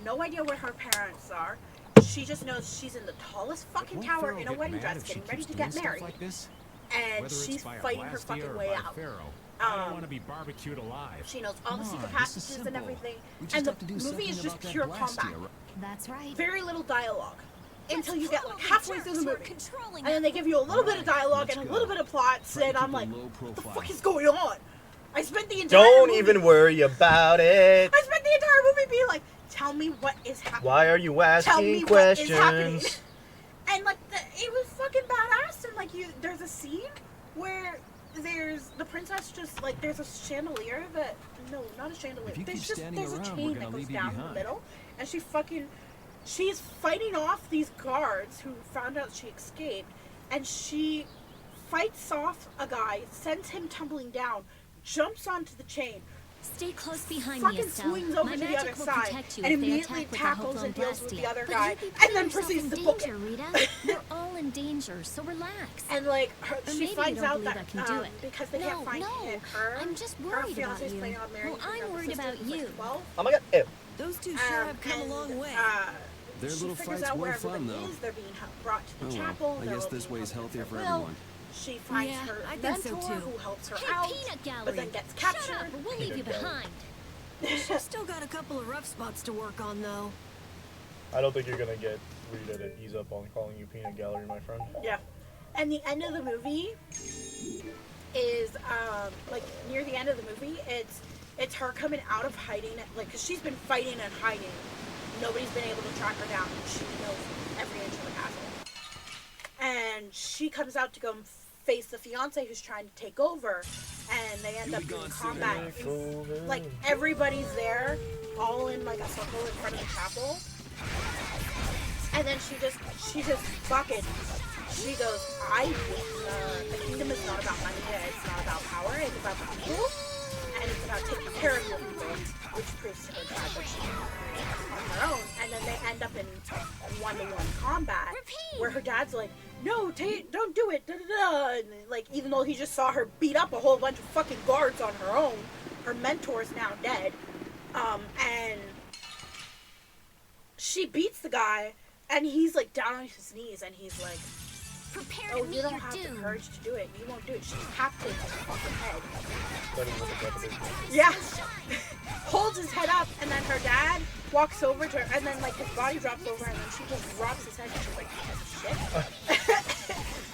no idea where her parents are. She just knows she's in the tallest fucking Won't tower Pharaoh in a get wedding mad dress, if she getting ready keeps to doing get stuff married, like this? and Whether she's it's by fighting her Blastia fucking or way by out. Pharaoh, I don't Um, want to be barbecued alive. She knows all the Come secret on, this is passages and simple. everything, We just and the have to do movie something is just about that pure Blastia, combat. right? That's right. Very little dialogue until you get like Probably halfway through the jerks who are movie, controlling and then they give you a little bit of dialogue let's and a go. little bit of plots, Try to and I'm keep a like, low what the profile. fuck is going on? I spent the entire Don't movie, even worry about it. I spent the entire movie being like, tell me what is happening. Why are you Tell me asking what is happening. questions? And like it was fucking badass. And like there's a scene where there's the princess just like there's a chandelier that no, not a chandelier. If you There's keep just standing there's a around, chain we're that gonna goes leave you down the behind. middle, and she's fighting off these guards who found out she escaped, and she fights off a guy, sends him tumbling down, jumps onto the chain, Stay close behind me, fucking Estelle. swings over My to the magic other will side, protect you and if they immediately attack with tackles the and deals with the Blastia. other But guy, you'd be and putting then yourself proceeds in to book danger, it. Rita. We're all in danger, so relax. And like Or she maybe you finds don't out believe that I can do it. because they can't find her, I'm just her worried about fiance's you. planning on marrying Well, her I'm younger worried sister, about who's, like, you. 12. Oh my god, ew. Those two sure have come a long way. Their she little figures fights out were where fun, everybody though. is. They're being brought to the Oh well, chapel. I they're guess all this being way's held healthier at for will. everyone. She finds Yeah, her I think so, mentor too. who helps her Hey, out, peanut gallery. but then gets Shut captured. up, or we'll leave you Peanut gallery. behind. She's still got a couple of rough spots to work on, though. I don't think you're gonna get Rita to ease up on calling you peanut gallery, my friend. Yeah. And the end of the movie is like near the end of the movie, it's her coming out of hiding, like because she's been fighting and hiding. Nobody's been able to track her down. And she knows every inch of the castle. And she comes out to go and face the fiance who's trying to take over, and they end You'll up be doing gone soon, combat. Take over. Like everybody's there, all in like a circle in front of the chapel. And then she just fucking she goes, the kingdom is not about money, it's not about power, it's about people, and it's about taking care of your people, which proves to her dad that she can do it on her own. And then they end up in one-to-one combat, where her dad's like, no, don't do it, da-da-da. And like, even though he just saw her beat up a whole bunch of fucking guards on her own, her mentor's now dead, and she beats the guy, and he's like down on his knees, and he's like, Prepare oh, to meet you don't your have the doom. courage to do it. You won't do it. She's tapped him in the fucking head. That is what the repetition. Yeah. Holds his head up, and then her dad walks over to her, and then like his body drops over, and then she just drops his head, and she's like, shit.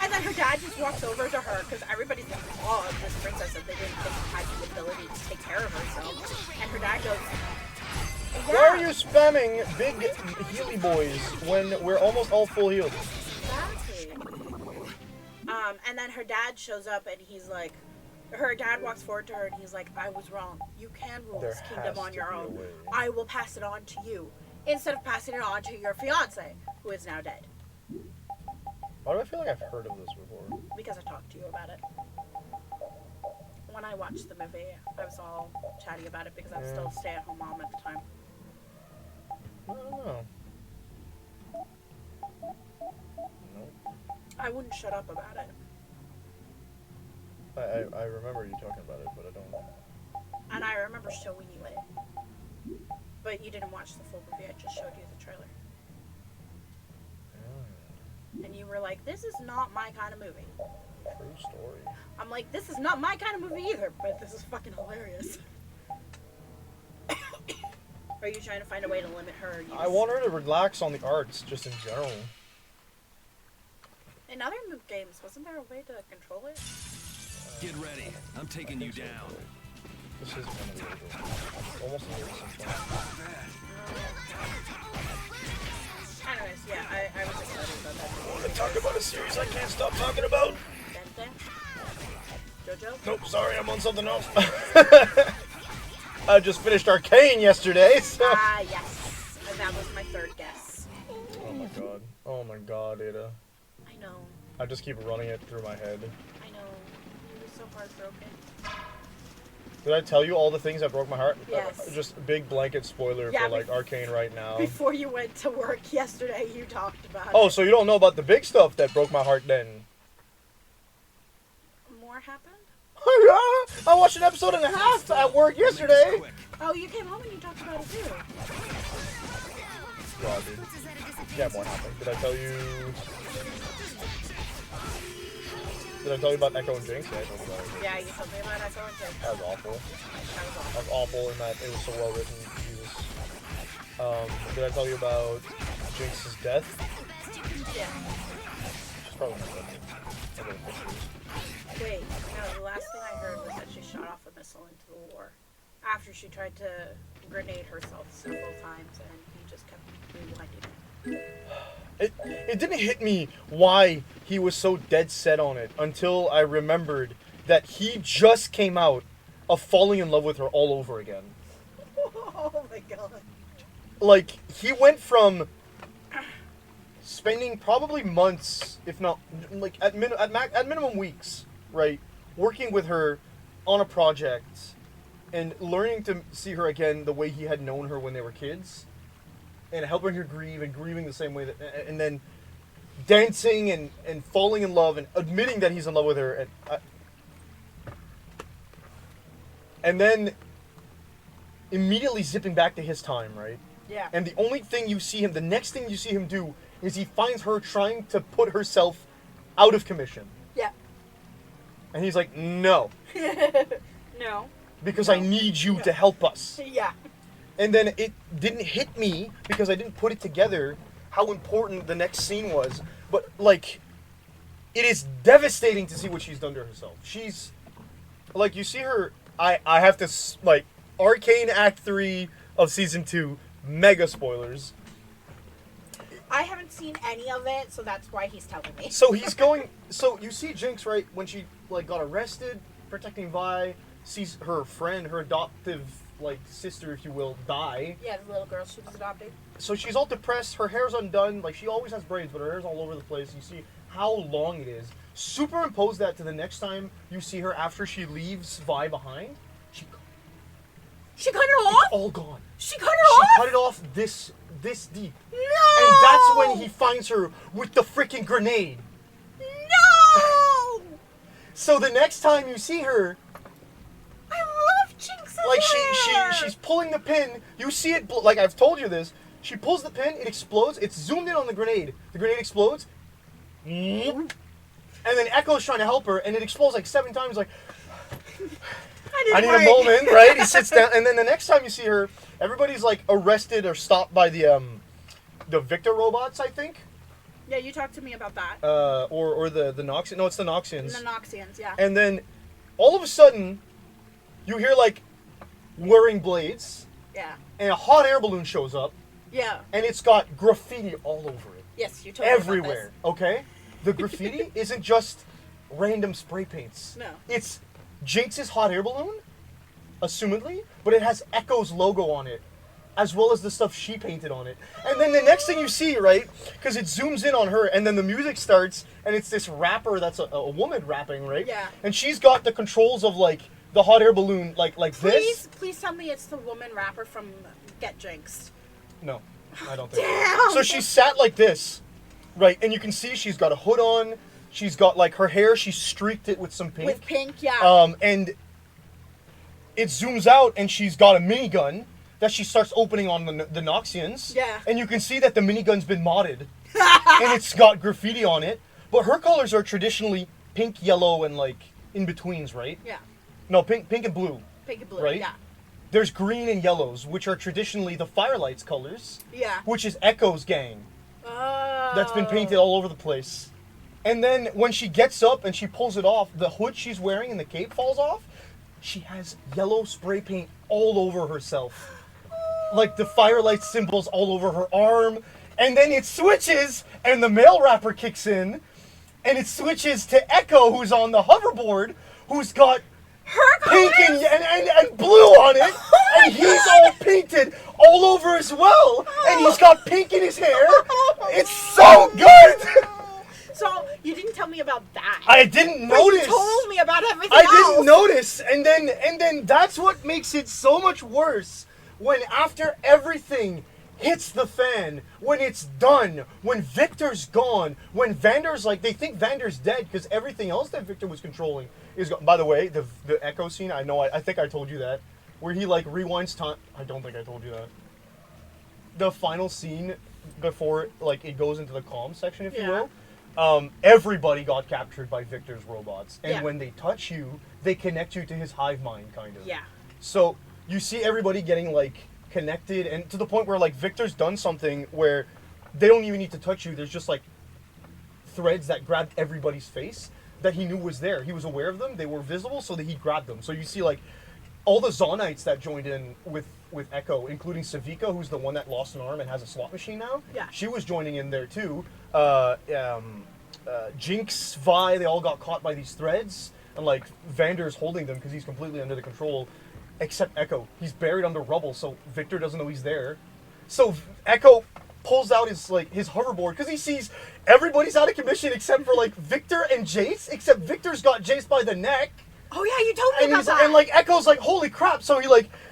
And then her dad just walks over to her, because everybody's like, oh, this princess that they didn't think had the ability to take care of herself. And her dad goes, yeah. Why are you spamming big healy boys when we're almost all full healed? Exactly. And then her dad shows up, and he's like, her dad walks forward to her, and he's like, I was wrong. You can rule There this kingdom has on to your be a own. way. I will pass it on to you, instead of passing it on to your fiance, who is now dead. Why do I feel like I've heard of this before? Because I talked to you about it. When I watched the movie, I was all chatty about it because I was still a stay-at-home mom at the time. I don't know. Nope. I wouldn't shut up about it. I remember you talking about it, but I don't. And I remember showing you it. But you didn't watch the full movie, I just showed you the trailer. And you were like, this is not my kind of movie. True story. I'm like, this is not my kind of movie either, but this is fucking hilarious. Are you trying to find a way to limit her use? I want her to relax on the arts, just in general. In other games, wasn't there a way to control it? Get ready. I'm taking you down. This is one of the almost a year since Anyways, yeah, I was excited about that. I want to talk about a series I can't stop talking about. Dente? Jojo? Nope, sorry, I'm on something else. I just finished Arcane yesterday, so... Ah, yes. And that was my third guess. Oh my god. Oh my god, Ada. I know. I just keep running it through my head. I know. You were so heartbroken. Did I tell you all the things that broke my heart? Yes. Just a big blanket spoiler Yeah, for, like, Arcane right now. Before you went to work yesterday, you talked about Oh, it. so you don't know about the big stuff that broke my heart then? More happened? I watched an episode and a half at work yesterday. Oh, you came home and you talked about it too. God, dude. Yeah, more happened. Did I tell you? Did I tell you about Echo and Jinx? Yeah, I told you about it. Yeah, you told me about Echo and Jinx. That was awful. That was That was awful in that it was so well written. Jesus. Did I tell you about Jinx's death? Yeah. She's probably not dead. I don't think she is. Wait, no, the last thing I heard was that she shot off a missile into the war. After she tried to grenade herself several times, and he just kept rewinding it. It didn't hit me why he was so dead set on it until I remembered that he just came out of falling in love with her all over again. Oh my god. Like, he went from spending probably months, if not, like, at minimum weeks, right, working with her on a project and learning to see her again the way he had known her when they were kids, and helping her grieve and grieving the same way that, and then dancing and falling in love and admitting that he's in love with her, and then immediately zipping back to his time, right? Yeah. And the only thing you see him, the next thing you see him do is he finds her trying to put herself out of commission. Yeah. And he's like, no, No. because I need you to help us. Yeah. And then it didn't hit me because I didn't put it together how important the next scene was. But, like, it is devastating to see what she's done to herself. She's, like, you see her, I have to, like, Arcane Act 3 of Season 2, mega spoilers. I haven't seen any of it, so that's why he's telling me. So he's going, so you see Jinx, right, when she, like, got arrested, protecting Vi, sees her friend, her adoptive, like, sister, if you will, die. Yeah, the little girl she was adopted. So she's all depressed, her hair's undone, like, she always has braids, but her hair's all over the place. You see how long it is. Superimpose that to the next time you see her after she leaves Vi behind. She cut it off? It's all gone. She cut it She off? cut it off this deep. No! And that's when he finds her with the freaking grenade. No! So the next time you see her, I love Jinx's like hair. she's pulling the pin. You see it, like I've told you this. She pulls the pin, it explodes. It's zoomed in on the grenade. The grenade explodes. And then Echo's trying to help her, and it explodes like 7 times. Like, I need a moment, right? He sits down, and then the next time you see her, everybody's like arrested or stopped by the Victor robots, I think. Yeah, you talked to me about that. Or the Noxians. No, it's the Noxians. The Noxians, yeah. And then all of a sudden, you hear like whirring blades, Yeah. and a hot air balloon shows up, Yeah. and it's got graffiti all over it. Yes, you told me about Everywhere, okay? The graffiti isn't just random spray paints. No. It's Jinx's hot air balloon, assumedly, but it has Echo's logo on it, as well as the stuff she painted on it. And then the next thing you see, right, because it zooms in on her, and then the music starts, and it's this rapper that's a woman rapping, right? Yeah. And she's got the controls of, like, the hot air balloon, like this. Please tell me it's the woman rapper from Get Jinxed. No, I don't think Damn! so. So she's sat like this, right, and you can see she's got a hood on, she's got, like, her hair, she's streaked it with some pink. With pink, yeah. And it zooms out, and she's got a minigun that she starts opening on the Noxians. Yeah. And you can see that the minigun's been modded, and it's got graffiti on it. But her colors are traditionally pink, yellow, and, like, in-betweens, right? Yeah. No, pink and blue. Pink and blue, right? yeah. There's green and yellows, which are traditionally the Firelight's colors. Yeah. Which is Echo's gang. Oh. That's been painted all over the place. And then when she gets up and she pulls it off, the hood she's wearing and the cape falls off. She has yellow spray paint all over herself. Like the Firelight symbols all over her arm. And then it switches and the male rapper kicks in. And it switches to Echo, who's on the hoverboard, who's got her pink and blue on it. Oh and he's all painted all over as well. And he's got pink in his hair. It's so good. So, you didn't tell me about that. I didn't notice. You told me about everything I else. didn't notice. And then that's what makes it so much worse. When after everything hits the fan, when it's done, when Victor's gone, when Vander's like, they think Vander's dead because everything else that Victor was controlling is gone. By the way, the Echo scene, I think I told you that, where he like rewinds time. I don't think I told you that. The final scene before like it goes into the comm section, if you will. Everybody got captured by Victor's robots, and when they touch you, they connect you to his hive mind, kind of. Yeah. So you see everybody getting like connected, and to the point where like Victor's done something where they don't even need to touch you. There's just like threads that grabbed everybody's face that he knew was there. He was aware of them. They were visible, so that he grabbed them. So you see like all the Zonites that joined in with Echo, including Savika, who's the one that lost an arm and has a slot machine now. Yeah. She was joining in there too. Jinx, Vi, they all got caught by these threads, and like Vander's holding them because he's completely under the control, except Echo. He's buried under rubble, so Victor doesn't know he's there. So Echo pulls out his hoverboard because he sees everybody's out of commission except for like Victor and Jace, except Victor's got Jace by the neck. Oh yeah, you told me about that. And like Echo's like, holy crap! So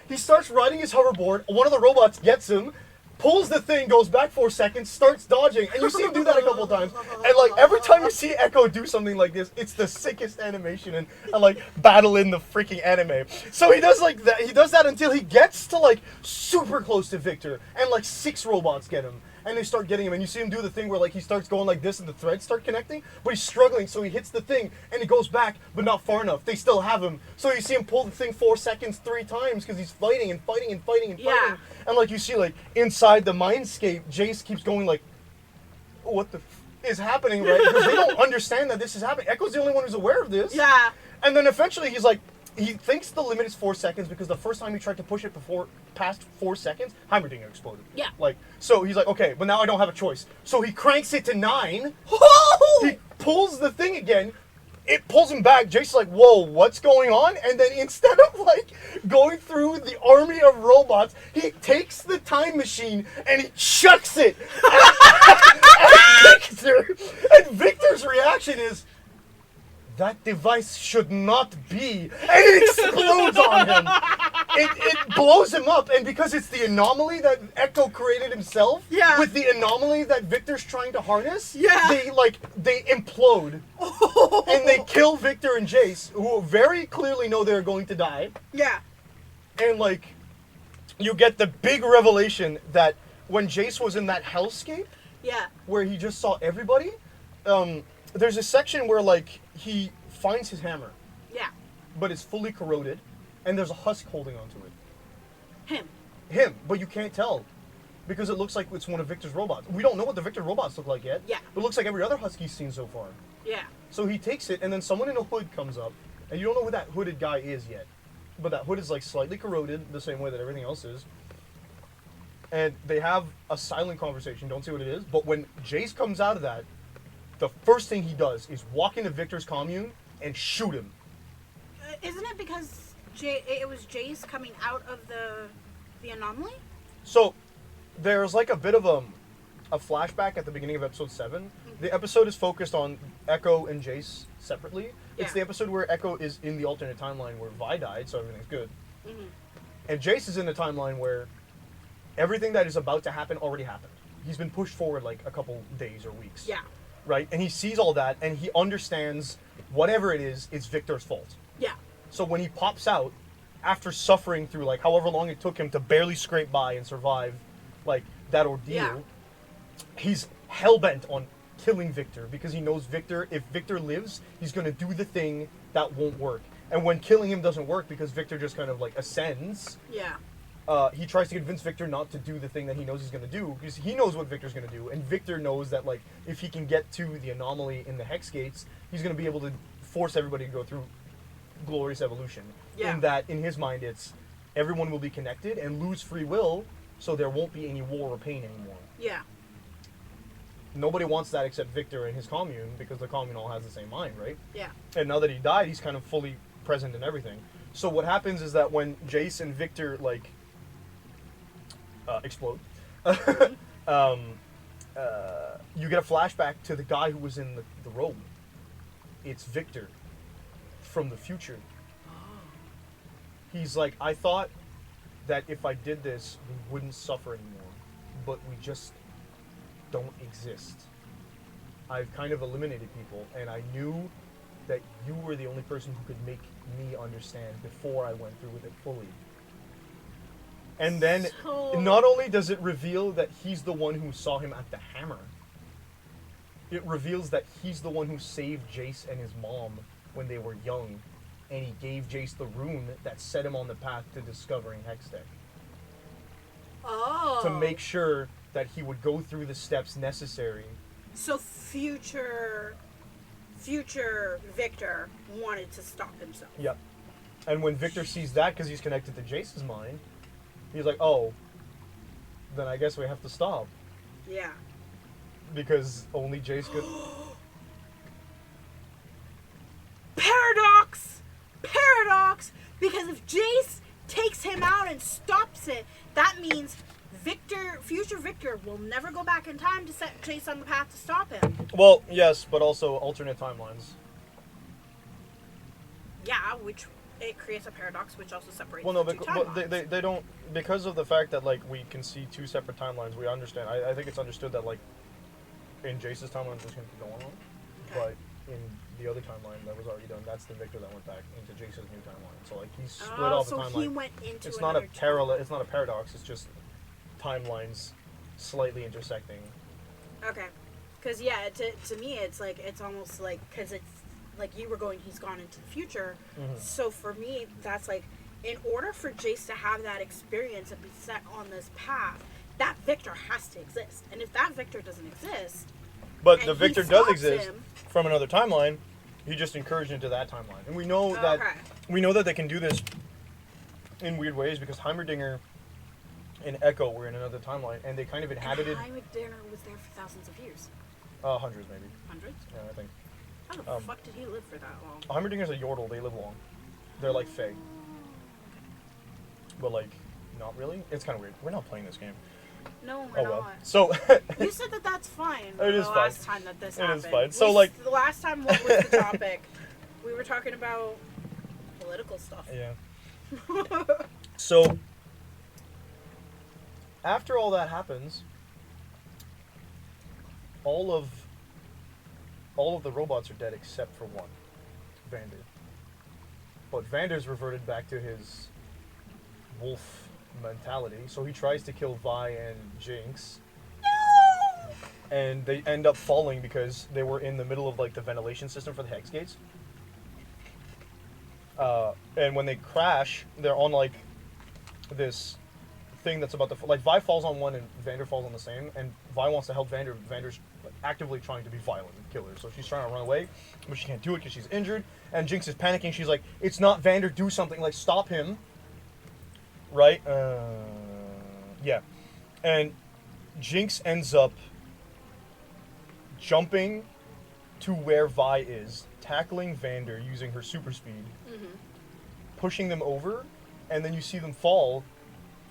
he starts riding his hoverboard. One of the robots gets him, pulls the thing, goes back 4 seconds, starts dodging, and you see him do that a couple times. And like every time you see Echo do something like this, it's the sickest animation and like battle in the freaking anime. So he does like that. He does that until he gets to like super close to Victor, and like 6 robots get him. And they start getting him, and you see him do the thing where like he starts going like this and the threads start connecting, but he's struggling, so he hits the thing and it goes back, but not far enough. They still have him. So you see him pull the thing 4 seconds 3 times because he's fighting and fighting and fighting and fighting. Yeah. And like you see like inside the mindscape, Jace keeps going like, what the is happening, right? Because they don't understand that this is happening. Echo's the only one who's aware of this. Yeah. And then eventually he's like, he thinks the limit is 4 seconds because the first time he tried to push it past 4 seconds, Heimerdinger exploded. Yeah. Like, so he's like, okay, but now I don't have a choice. So he cranks it to 9. He pulls the thing again, it pulls him back. Jason's like, whoa, what's going on? And then instead of like going through the army of robots, he takes the time machine and he chucks it at Victor. And Victor's reaction is, that device should not be. And it explodes on him. It blows him up. And because it's the anomaly that Echo created himself, Yeah. with the anomaly that Victor's trying to harness, Yeah. they implode. And they kill Victor and Jace, who very clearly know they're going to die. Yeah. And, like, you get the big revelation that when Jace was in that hellscape, Yeah. where he just saw everybody, there's a section where, like, he finds his hammer, Yeah. but it's fully corroded, and there's a husk holding onto it. Him. But you can't tell, because it looks like it's one of Victor's robots. We don't know what the Victor robots look like yet. Yeah. But it looks like every other husk he's seen so far. Yeah. So he takes it, and then someone in a hood comes up, and you don't know who that hooded guy is yet. But that hood is, like, slightly corroded, the same way that everything else is. And they have a silent conversation, don't see what it is, but when Jace comes out of that, the first thing he does is walk into Victor's commune and shoot him. Isn't it because it was Jace coming out of the anomaly? So, there's like a bit of a flashback at the beginning of episode 7. The episode is focused on Echo and Jace separately. It's Yeah. the episode where Echo is in the alternate timeline where Vi died, so everything's good. Mm-hmm. And Jace is in the timeline where everything that is about to happen already happened. He's been pushed forward like a couple days or weeks. Yeah. Right? And he sees all that, and he understands whatever it is, it's Victor's fault. Yeah. So when he pops out, after suffering through, like, however long it took him to barely scrape by and survive, like, that ordeal, Yeah. he's hell-bent on killing Victor, because he knows Victor, if Victor lives, he's going to do the thing that won't work. And when killing him doesn't work, because Victor just kind of, like, ascends, Yeah. he tries to convince Victor not to do the thing that he knows he's going to do, because he knows what Victor's going to do, and Victor knows that, like, if he can get to the anomaly in the Hex Gates, he's going to be able to force everybody to go through glorious evolution. Yeah. In that, in his mind, it's everyone will be connected and lose free will, so there won't be any war or pain anymore. Yeah. Nobody wants that except Victor and his commune, because the commune all has the same mind, right? Yeah. And now that he died, he's kind of fully present in everything. So what happens is that when Jace and Victor, like, explode, you get a flashback to the guy who was in the robe. It's Victor from the future. He's like, I thought that if I did this, we wouldn't suffer anymore, but we just don't exist. I've kind of eliminated people, and I knew that you were the only person who could make me understand before I went through with it fully. And then, So- not only does it reveal that he's the one who saw him at the hammer, it reveals that he's the one who saved Jace and his mom when they were young, and he gave Jace the rune that set him on the path to discovering Hextech. Oh. To make sure that he would go through the steps necessary. So future Victor wanted to stop himself. Yep. And when Victor sees that, because he's connected to Jace's mind, he's like, oh, then I guess we have to stop. Yeah. Because only Jace could... Paradox! Because if Jace takes him out and stops it, that means future Victor will never go back in time to set Jace on the path to stop him. Well, yes, but also alternate timelines. Yeah, which it creates a paradox, which also separates Well, no, the two but timelines. they don't... Because of the fact that, like, we can see two separate timelines, we understand. I think it's understood that, like, in Jace's timeline, it's going to keep going on. But in the other timeline that was already done, that's the Victor that went back into Jace's new timeline. So, like, he's split off the so timeline. he went into It's not a another parallel. It's not a paradox. It's just timelines slightly intersecting. Okay. Because, yeah, to me, it's like, it's almost like, because it's, like you were going, he's gone into the future. Mhm. So for me, that's like, in order for Jace to have that experience and be set on this path, that Victor has to exist. And if that Victor doesn't exist, But and the he Victor does stops exist him- from another timeline. He just encouraged into that timeline, and we know that Okay. they can do this in weird ways because Heimerdinger and Echo were in another timeline, and they kind of inhabited And Heimerdinger was there for thousands of years. hundreds, maybe. Hundreds? Yeah, I think. How the fuck did he live for that long? Heimerdinger's a Yordle. They live long. They're like Fae. But like, not really. It's kind of weird. We're not playing this game. No, we're not. So. You said that that's fine. It is the fine. last time that this happened. It is fine. So like. The last time, what was the topic? We were talking about political stuff. Yeah. So. After all that happens, all of the robots are dead except for one, Vander. But Vander's reverted back to his wolf mentality, so he tries to kill Vi and Jinx. No! And they end up falling because they were in the middle of like the ventilation system for the hex gates. And when they crash, they're on like this thing that's about to like Vi falls on one and Vander falls on the same, and Vi wants to help Vander. Vander's like, actively trying to be violent and kill her, so she's trying to run away, but she can't do it because she's injured. And Jinx is panicking. She's like, "It's not Vander. Do something. Like stop him." Right? Yeah. And Jinx ends up jumping to where Vi is, tackling Vander using her super speed, pushing them over, and then you see them fall.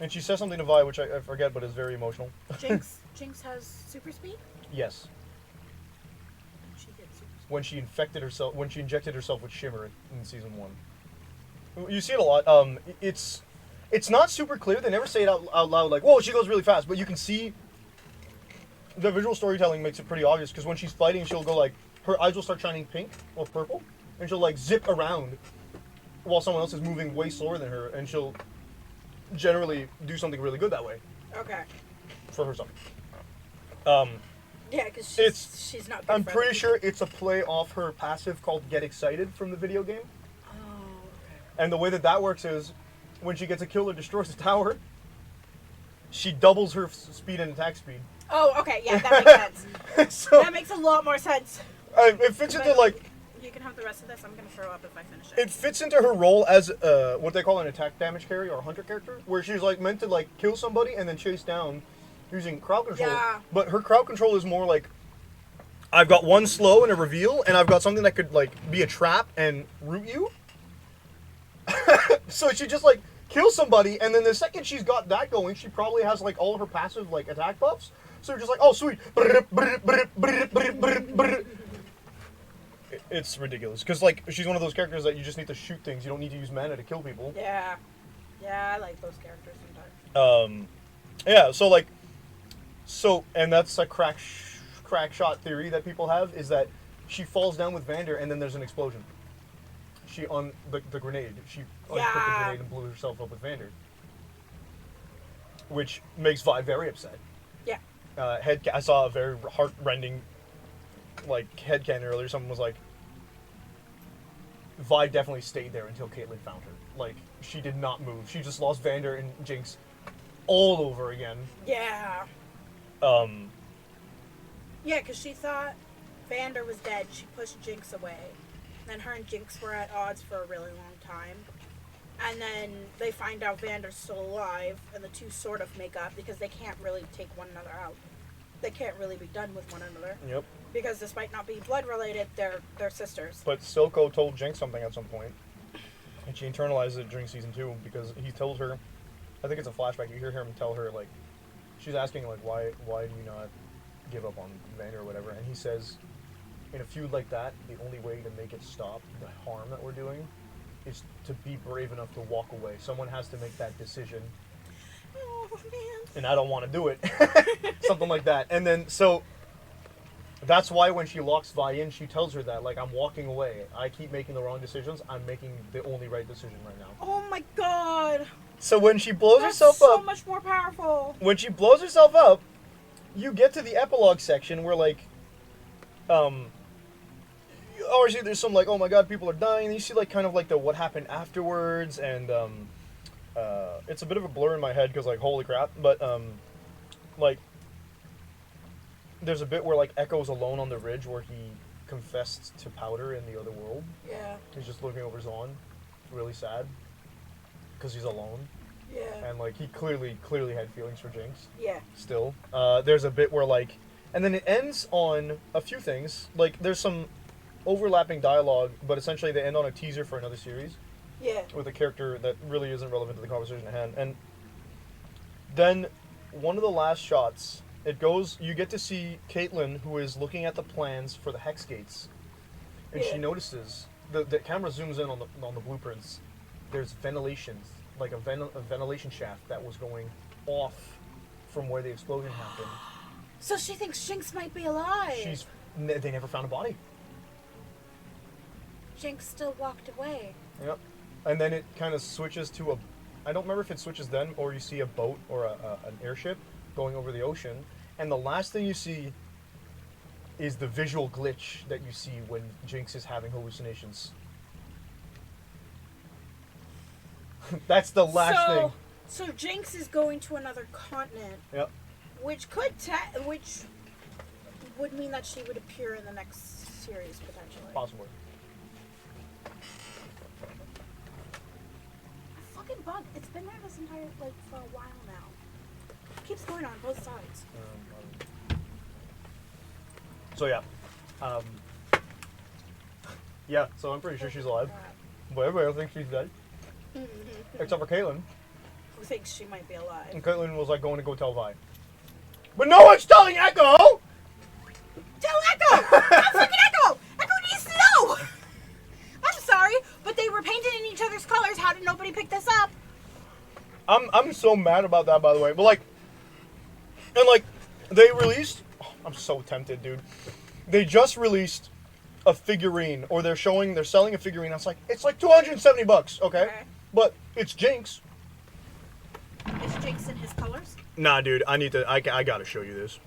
And she says something to Vi, which I forget, but is very emotional. Jinx has super speed? Yes. She did super speed. When she injected herself with Shimmer in season 1. You see it a lot. It's not super clear. They never say it out loud like, whoa, she goes really fast. But you can see the visual storytelling makes it pretty obvious, because when she's fighting, she'll go like, her eyes will start shining pink or purple, and she'll like zip around while someone else is moving way slower than her, and she'll generally do something really good that way. Okay. For herself. Yeah, because she's not. I'm pretty sure it's a play off her passive called Get Excited from the video game. Oh, okay. And the way that works is, when she gets a kill or destroys the tower, she doubles her speed and attack speed. Oh, okay, yeah, that makes sense. So, that makes a lot more sense. It fits into like. You can have the rest of this. I'm gonna throw up if I finish it. It fits into her role as what they call an attack damage carrier or a hunter character, where she's like meant to like kill somebody and then chase down using crowd control. Yeah. But her crowd control is more like, I've got one slow and a reveal, and I've got something that could like be a trap and root you. So she just like kills somebody, and then the second she's got that going, she probably has like all of her passive like attack buffs. So you're just like, oh sweet. It's ridiculous, because like she's one of those characters that you just need to shoot things. You don't need to use mana to kill people. Yeah, I like those characters sometimes. Yeah. So and that's a crack shot theory that people have, is that she falls down with Vander and then there's an explosion. She on the grenade. She unput the grenade and blew herself up with Vander, which makes Vi very upset. Yeah. I saw a very heart-rending like headcanon earlier. Someone was like, Vi definitely stayed there until Caitlyn found her. Like, she did not move. She just lost Vander and Jinx all over again. Yeah. Yeah, because she thought Vander was dead. She pushed Jinx away. Then her and Jinx were at odds for a really long time. And then they find out Vander's still alive, and the two sort of make up because they can't really take one another out. They can't really be done with one another. Yep. Because despite not being blood related, they're sisters. But Silco told Jinx something at some point, and she internalized it during season 2, because he told her, I think it's a flashback, you hear him tell her, like, she's asking, like, why do you not give up on Vander or whatever, and he says, in a feud like that, the only way to make it stop the harm that we're doing is to be brave enough to walk away. Someone has to make that decision. Oh, man. And I don't want to do it. Something like that. And then, so, that's why when she locks Vi in, she tells her that, like, I'm walking away. I keep making the wrong decisions. I'm making the only right decision right now. Oh my god. So when she blows That's herself so up... much more powerful. When she blows herself up, you get to the epilogue section where, like, obviously there's some, like, oh my god, people are dying. And you see, like, kind of, like, the what happened afterwards, and, it's a bit of a blur in my head, because, like, holy crap, but, like, there's a bit where, like, Echo's alone on the ridge where he confessed to Powder in the other world. Yeah. He's just looking over Zaun, really sad, because he's alone. Yeah. And, like, he clearly had feelings for Jinx. Yeah. Still. There's a bit where, like, and then it ends on a few things. Like, there's some overlapping dialogue, but essentially they end on a teaser for another series Yeah. with a character that really isn't relevant to the conversation at hand. And then one of the last shots, it goes, you get to see Caitlin, who is looking at the plans for the hex gates, and she Yeah. notices the camera zooms in on the blueprints. There's ventilations, like a ventilation shaft that was going off from where the explosion happened. So she thinks Jinx might be alive. They never found a body. Jinx still walked away. Yep. And then it kind of switches to I don't remember if it switches then or you see a boat or an airship going over the ocean. And the last thing you see is the visual glitch that you see when Jinx is having hallucinations. That's the last thing. So Jinx is going to another continent. Yep. Which would mean that she would appear in the next series potentially. Possibly. A fucking bug. It's been there this entire for a while now. It keeps going on both sides. So yeah. Yeah, so I'm pretty sure she's alive. But everybody else thinks she's dead. Except for Caitlin. Who thinks she might be alive? And Caitlin was like going to go tell Vi. But no one's telling Echo! Tell Echo! Tell freaking Echo! Echo needs to know! I'm sorry, but they were painted in each other's colors. How did nobody pick this up? I'm so mad about that, by the way. But they released. Oh, I'm so tempted, dude. They just released a figurine, or they're selling a figurine. It's like $270, okay? But it's Jinx. Is Jinx in his colors? Nah, dude. I gotta show you this.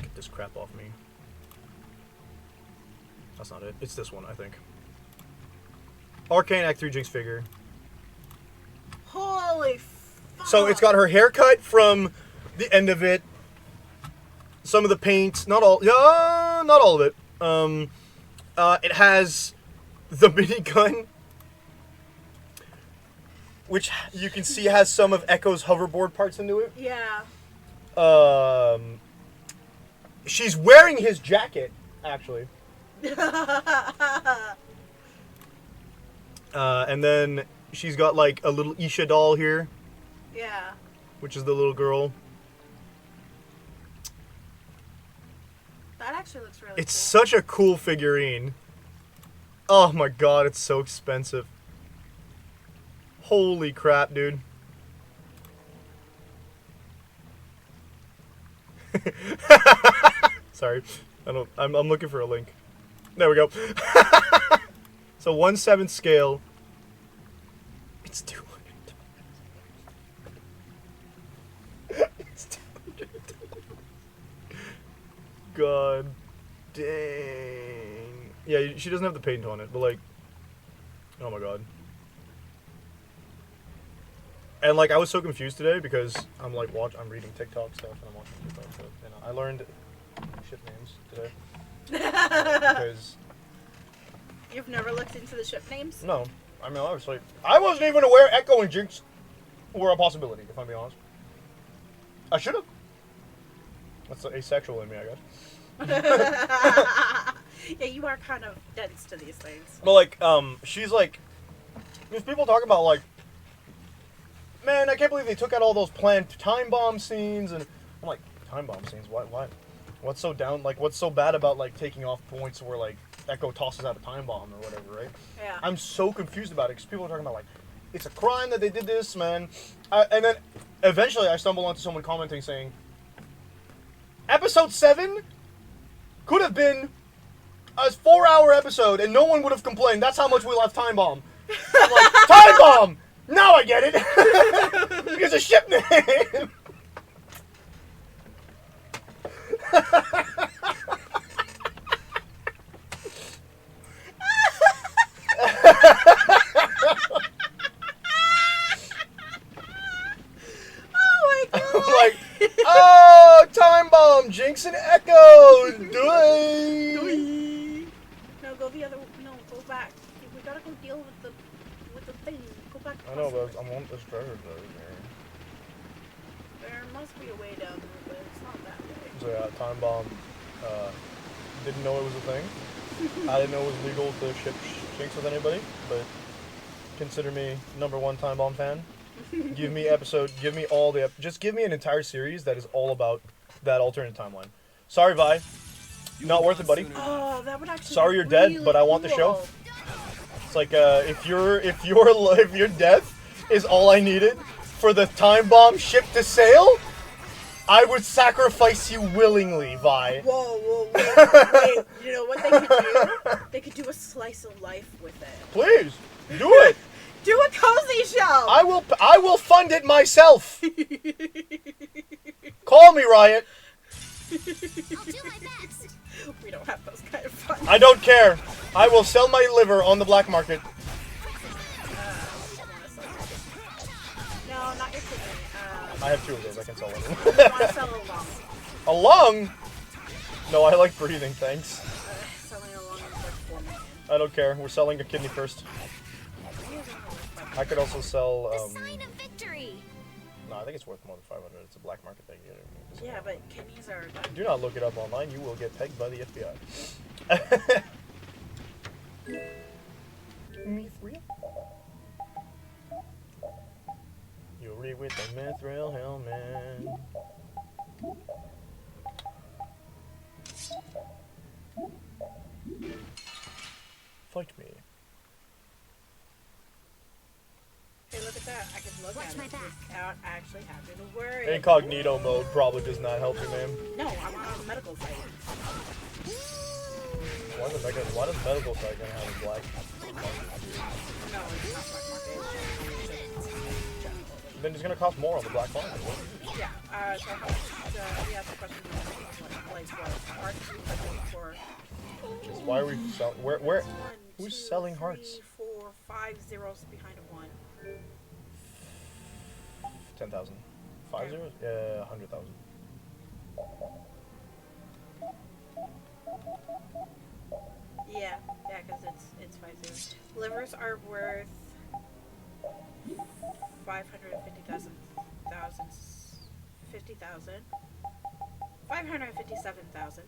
Get this crap off me. That's not it. It's this one, I think. Arcane Act 3 Jinx figure. Holy fuck. So it's got her haircut from the end of it. Some of the paint, not all of it. It has the minigun, which you can see has some of Echo's hoverboard parts into it. Yeah. She's wearing his jacket, actually. And then she's got like a little Isha doll here. Yeah. Which is the little girl. That actually looks really It's cool. such a cool figurine. Oh my god, it's so expensive. Holy crap, dude. Sorry. I'm looking for a link. There we go. So 1/7 scale. It's 200. It's 200. God dang. Yeah, she doesn't have the paint on it, but like, oh my god. And like, I was so confused today because I'm like, I'm reading TikTok stuff and I'm watching TikTok stuff, and I learned ship names today. Because You've never looked into the ship names? no, I mean, obviously, I wasn't even aware Echo and Jinx were a possibility. If I'm being honest, I should have. That's asexual in me, I guess. Yeah, you are kind of dense to these things. But like, she's like, there's people talking about like, man, I can't believe they took out all those planned time bomb scenes, and I'm like, time bomb scenes? Why? What's so down? Like, what's so bad about like taking off points where like Echo tosses out a time bomb or whatever, right? Yeah. I'm so confused about it because people are talking about like, it's a crime that they did this, man. And then eventually I stumble onto someone commenting saying, episode 7 could have been a 4-hour episode and no one would have complained. That's how much we left time bomb. I'm like, time bomb! Now I get it! It's a ship name! Like, oh, time bomb, Jinx and Echo, doy. No, go the other. No, go back. We gotta go deal with the thing. Go back. I know, but I'm on this treasure There must be a way down there, but it's not that way. So yeah, time bomb. Didn't know it was a thing. I didn't know it was legal to ship Jinx with anybody, but consider me #1 time bomb fan. Give me all the just give me an entire series that is all about that alternate timeline. Sorry, Vi. Not worth it, buddy. Oh, that would actually. Sorry be you're dead, really but I want the show. cool. It's like if your death is all I needed for the time bomb ship to sail, I would sacrifice you willingly, Vi. Whoa, wait. You know what they could do? They could do a slice of life with it. Please do it. Do a cozy show. I will fund it myself. Call me, Riot. I'll do my best. We don't have those kind of fun. I don't care. I will sell my liver on the black market. No, not your kidney. I have 2 of those. I can sell one. I want to sell a lung. A lung? No, I like breathing, thanks. Selling a lung is like 4 million. I don't care. We're selling a kidney first. I could also sell. The sign of victory. No, I think it's worth more than 500. It's a black market thing. Yeah, but kidneys are. Do not look it up online. You will get pegged by the FBI. Mithril. Yuri with the Mithril helmet. Fight me. Hey, look at that. I can look Watch at my it back. without actually having to worry. Incognito mode probably does not help you, ma'am. No, I'm on a medical site. Why does medical site gonna have a black market? No, it's not black market. Then it's gonna cost more on the black market. Yeah, so how much, we have the question, like, what parts we purchased for? Why are we selling? Where? 1, Who's 2, selling 3, hearts? 4, 5 zeros behind a 1. 10,000. 5 zeros? Yeah, 100,000. Yeah, because it's 5 zeros. Livers are worth 550,000. 557,000.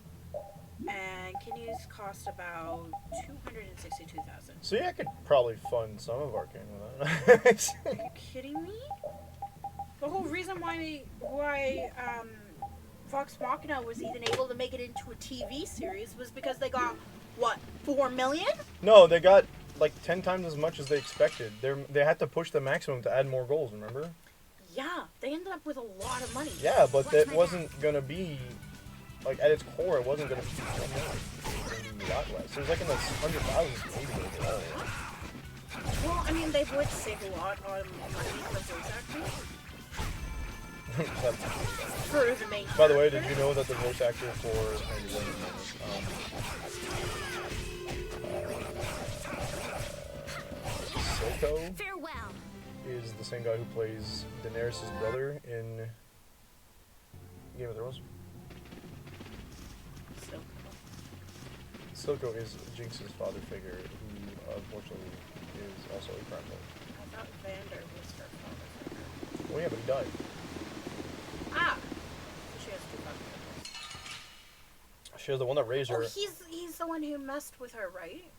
And kidneys cost about 262,000. See, I could probably fund some of Arcane with that. Are you kidding me? The whole reason why Vox Machina was even able to make it into a TV series was because they got, what, 4 million? No, they got like 10 times as much as they expected. They had to push the maximum to add more goals, remember? Yeah, they ended up with a lot of money. Yeah, but that wasn't gonna be, like, at its core, it wasn't gonna be so much. It was gonna be a lot less. It was like in the 100,000s maybe overall. Well, I mean, they would save a lot on money for voice acting. For the main By the way, did character. you know that the voice actor for Silco Farewell. is the same guy who plays Daenerys' brother in Game of Thrones? Silco is Jinx's father figure, who unfortunately is also a crime lord. I thought Vander was her father figure. Well, yeah, but he died. Ah! So she has 2 father figures. She was the one that raised her. Oh, he's the one who messed with her, right?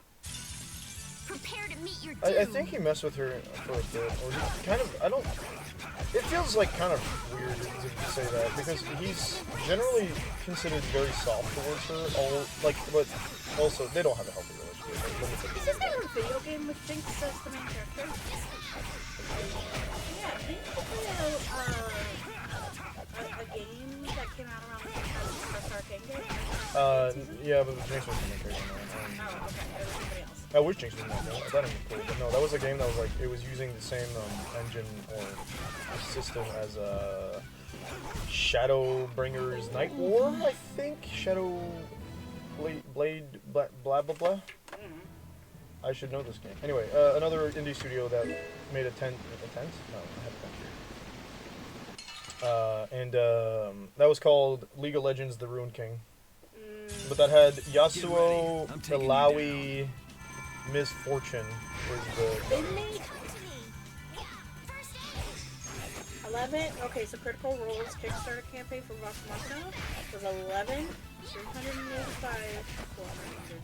Prepare to meet your doom. I think he messed with her for a bit, or he kind of, I don't, it feels like kind of weird to say that, because he's generally considered very soft towards her, but also, they don't have a healthy relationship. Isn't there a video game with Jinx as the main character? Yeah, I think a game that came out around the same time as the first Arcane game. Yeah, but Jinx wasn't the main character. Oh, okay, it was somebody else. I wish Jinx was in that game. I thought it was cool, but no, that was a game that was like, it was using the same engine or system as Shadowbringers Night War, I think? Blade, blah blah blah. I should know this game. Anyway, another indie studio that made a tent? No, I have a tent here. That was called League of Legends: The Ruined King. But that had Yasuo, Ilaoi, Misfortune was the... A 11. Okay, so Critical Role's Kickstarter campaign for Vox Machina was 11, 385, 449.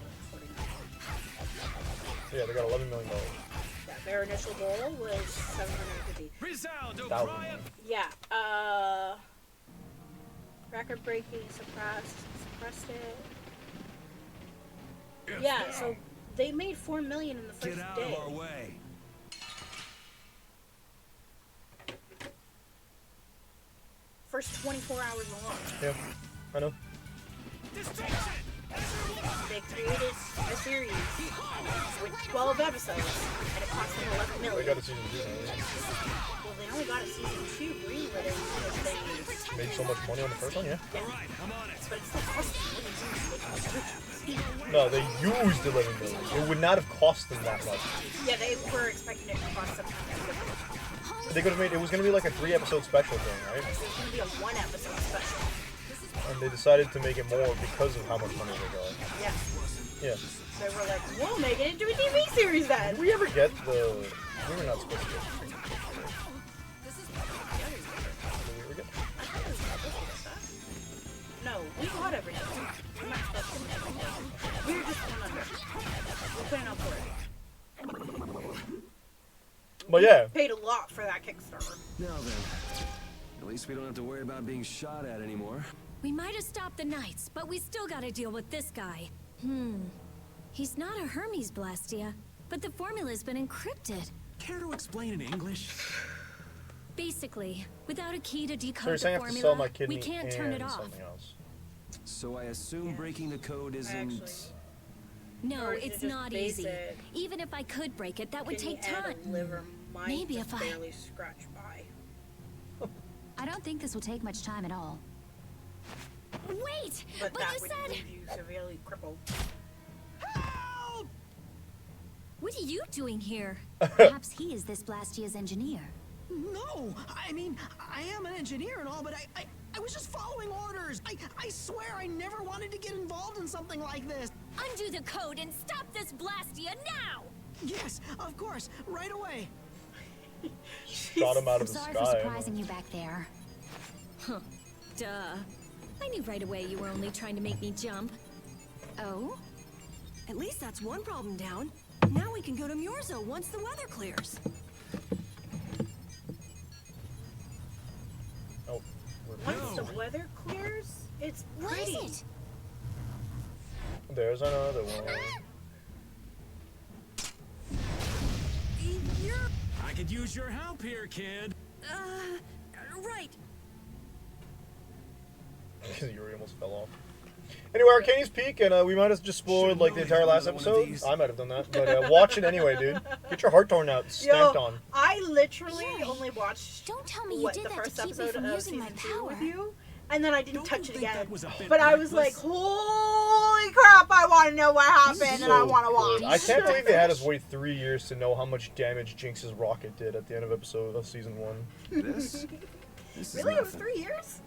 Yeah, they got $11 million. Yeah, their initial goal was 750. Resound, O Thousand. cry of Yeah, record breaking, suppressed it. Yeah, so they made $4 million in the first Get out day. of our way. First 24 hours alone. Yeah, I know. They created a series with 12 episodes, and it cost them $11 They million. got a season 2 now. Well, they only got a season 2 greenlit because they. Made so much money on the first one, yeah. All right, I'm on it. But it still cost them $11 million. No, they used $11 million. It would not have cost them that much. Yeah, they were expecting it to cost them. They could have made. It was gonna be like a 3-episode special thing, right? It was going to be a 1-episode special. And they decided to make it more because of how much money they got. Yeah. Yeah. They were like, we'll make it into a TV series then. Did we ever get the? We were not supposed to get. Did we ever get? No, we got everything. We're not supposed to get everything. We were just going under. We couldn't afford it. But yeah. Paid a lot for that Kickstarter. Now then, at least we don't have to worry about being shot at anymore. We might have stopped the Knights, but we still gotta deal with this guy. He's not a Hermes Blastia, but the formula's been encrypted. Care to explain in English? Basically, without a key to So you're decode saying I the have to sell formula, my kidney we can't turn it and off. something else. So I assume breaking the code isn't. Actually. No, Or is it it's just not easy. basic? Even if I could break it, that would Kidney take time. and liver might Maybe just if I- barely scratch by. I don't think this will take much time at all. Wait! But But that you would said... leave you severely crippled. What are you doing here? Perhaps he is this Blastia's engineer. No, I mean, I am an engineer and all, but I was just following orders. I swear I never wanted to get involved in something like this. Undo the code and stop this Blastia now! Yes, of course, right away. Shot him out I'm of the sorry sky. for surprising you back there. Huh. Duh. I knew right away you were only trying to make me jump. Oh? At least that's one problem down. Now we can go to Murzo once the weather clears. Oh. Once the weather clears, it's What pretty. is it? There's another one. You're... I could use your help here, kid. right. Yuri almost fell off. Anyway, Arcane's Peak, and we might have just spoiled like the entire last episode. I might have done that, but watch it anyway, dude. Get your heart torn out, stamped on. I literally Yuri, only watched Don't tell me you what, did the that to first keep me episode from of using my season 2 with power. you, and then I didn't Don't touch you it think again. that was a bit But I was like, reckless? holy crap, I want to know what happened, and I So want to good. watch. I can't believe they had us wait 3 years to know how much damage Jinx's rocket did at the end of season 1. This is Really? It was nothing. 3 years?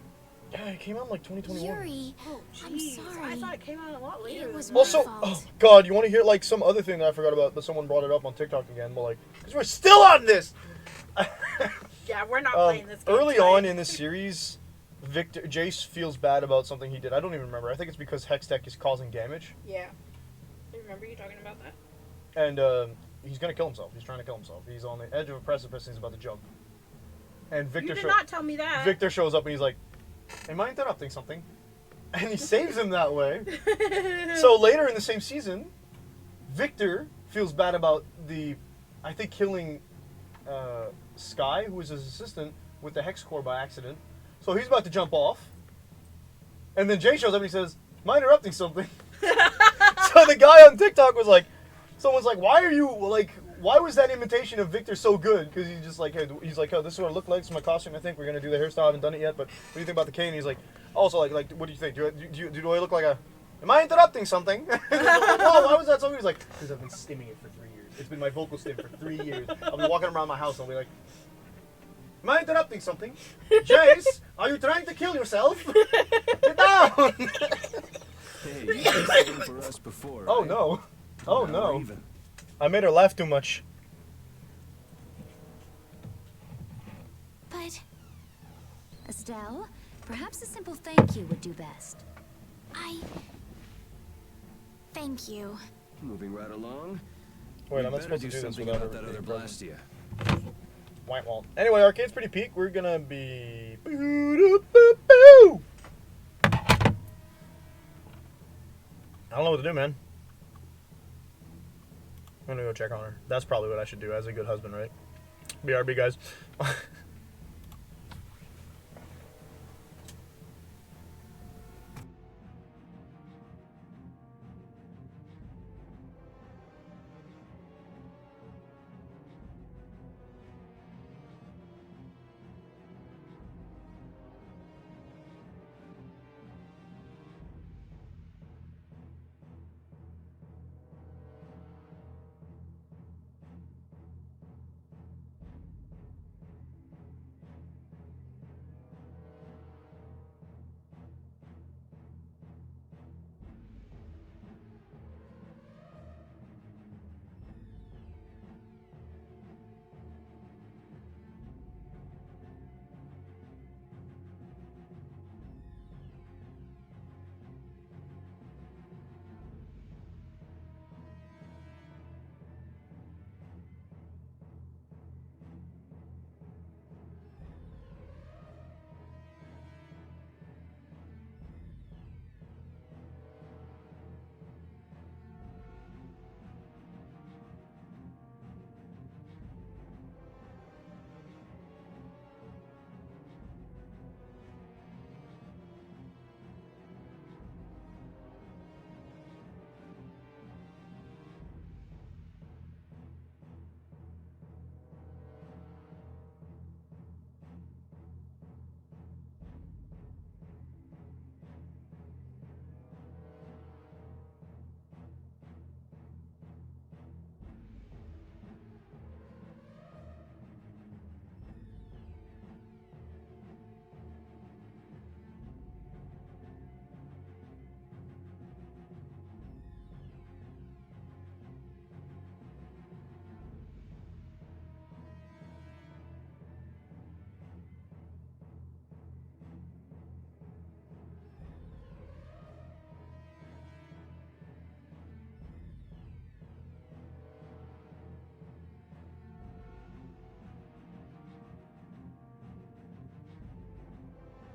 Yeah, it came out in like 2021. Yuri, Oh, I'm jeez. sorry. I thought it came out a lot later. It was than my that. Also, fault. oh god, you want to hear like some other thing that I forgot about, but someone brought it up on TikTok again, but like, because we're still on this! Yeah, we're not playing this game Early tonight. on in the series, Jace feels bad about something he did. I don't even remember. I think it's because Hextech is causing damage, Yeah. I remember you talking about that? and he's gonna kill himself. He's trying to kill himself. He's on the edge of a precipice and he's about to jump. And You did not tell me that. Victor shows up and he's like, "Am I interrupting something?" And he saves him that way. So later in the same season, Victor feels bad about I think killing Sky, who was his assistant, with the hex core by accident. So he's about to jump off. And then Jay shows up and he says, "Am I interrupting something?" So the guy on TikTok was like, someone's like, why was that imitation of Victor so good? Because he's just like, hey, he's like, oh, this is what it looked like. It's my costume. I think we're gonna do the hairstyle. I haven't done it yet, but what do you think about the cane? And he's like, also like, what do you think? Do I look like a? Am I interrupting something? And he's like, oh, why was that so good? He's like, because I've been stimming it for 3 years. It's been my vocal stim for 3 years. I'll be walking around my house and I'll be like, am I interrupting something? Jace, are you trying to kill yourself? Get down! Hey, you did something for us before. Oh right? no. Oh Now no. we're even. I made her laugh too much. But Estelle, perhaps a simple thank you would do best. Thank you. Moving right along. Wait, We I'm not better supposed to do do this something without about that other Blastia. Wah, wah. Anyway, Arcade's pretty peak. We're gonna be. Boo-doo-boo-boo. I don't know what to do, man. I'm gonna go check on her. That's probably what I should do as a good husband, right? BRB, guys.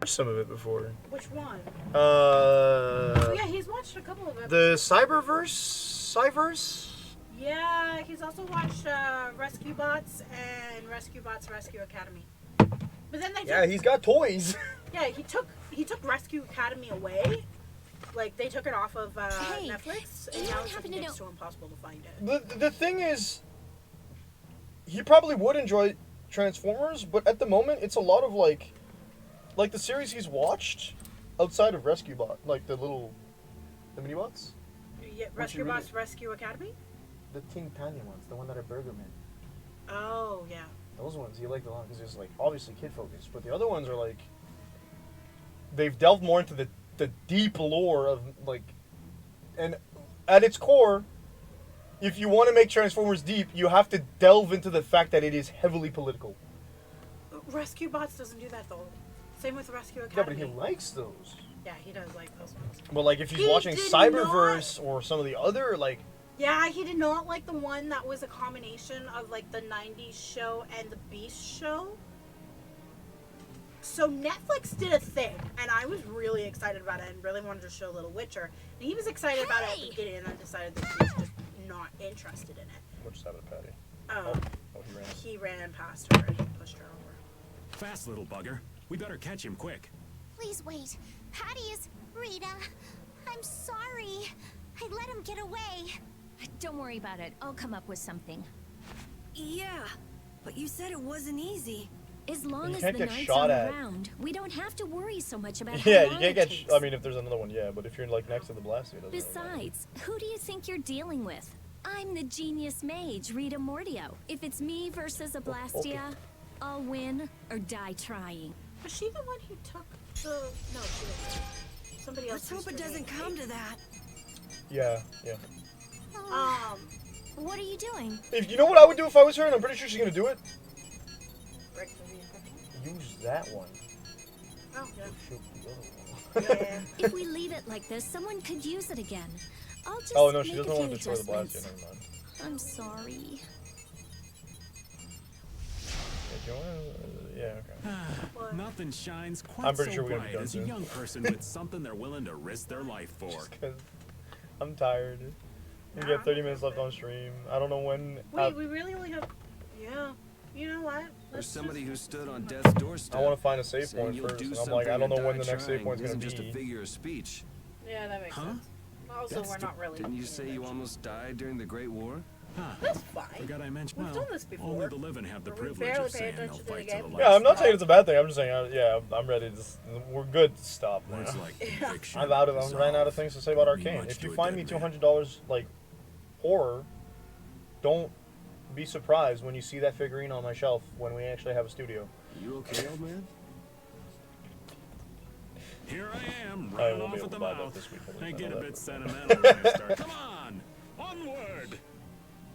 Some of it before. Which one? Yeah, he's watched a couple of episodes. The Cyberverse? Yeah, he's also watched Rescue Bots and Rescue Bots Rescue Academy. But then they Yeah, he's got toys. Yeah, he took Rescue Academy away. Like they took it off of Netflix, and now it's like so impossible to find it. The thing is, he probably would enjoy Transformers, but at the moment, it's a lot of like the series he's watched outside of Rescue Bot, like the mini bots. Yeah, Rescue Bots Rescue Academy. The Teen Tanya ones, the one that are Burger Man. Oh yeah. Those ones he liked a lot because it's like obviously kid focused, but the other ones are like they've delved more into the deep lore of like, and at its core, if you want to make Transformers deep, you have to delve into the fact that it is heavily political. Rescue Bots doesn't do that though. Same with Rescue Yeah, Academy. but he likes those. Yeah, he does like those ones. But like if he's He watching did Cyberverse or some of the other like. Yeah, he did not like the one that was a combination of like the 90s show and the Beast show. So Netflix did a thing, and I was really excited about it and really wanted to show Little Witcher. And he was excited about it at the beginning and then decided that he was just not interested in it. What just happened to Patty? Oh, he ran. He ran past her and he pushed her over. Fast little bugger. We better catch him quick. Please wait. Patty is... Rita, I'm sorry. I let him get away. Don't worry about it. I'll come up with something. Yeah, but you said it wasn't easy. As long You as can't the get Knights shot are at. around, we don't have to worry so much about Yeah, how you long can't it get. takes. I mean, if there's another one, yeah. But if you're like next to the Blastia, it doesn't really matter. Besides, who do you think you're dealing with? I'm the genius mage, Rita Mordio. If it's me versus a Blastia, I'll win or die trying. Was she the one who took the... No, she didn't. Somebody else. Let's hope it doesn't come to that. Yeah, yeah. What are you doing? If you know what I would do if I was her, and I'm pretty sure she's gonna do it. Use that one. Oh, yeah. Yeah. If we leave it like this, someone could use it again. I'll just Oh no, she make doesn't a want few to destroy the blast. adjustments. Never mind. I'm sorry. Yeah, do you wanna, yeah, okay. Nothing shines quite I'm pretty so sure we're gonna be bright done as a soon. young person with something they're willing to risk their life for. Just 'cause I'm tired. We got 30 minutes left on stream. I don't know when. Wait, we really only have. Yeah. You know what? There's somebody who stood on death's doorstep. I want to find a save saying point you'll first. do And I'm like, I something don't know or when die the next save trying point's gonna isn't be. just a figure of speech. Yeah, that makes sense. Also, we're not really. Didn't you say you almost died during the Great War? That's fine. Forgot I mentioned. We've done this before. Only the living have the Where we privilege barely of pay saying they'll attention to the fight to the game. last. Yeah, I'm not saying it's a bad thing. I'm just saying, yeah, I'm ready to. We're good to stop now. Words like conviction, I'm ran out resolve, of things to say about don't mean Arcane. much If to you a find dead me man. $200 like horror, don't be surprised when you see that figurine on my shelf when we actually have a studio. You okay, old man? Here I am, I running won't be off able at the to buy that mouth. this week, at I least. get know a that. bit sentimental when I start. Come on, onward.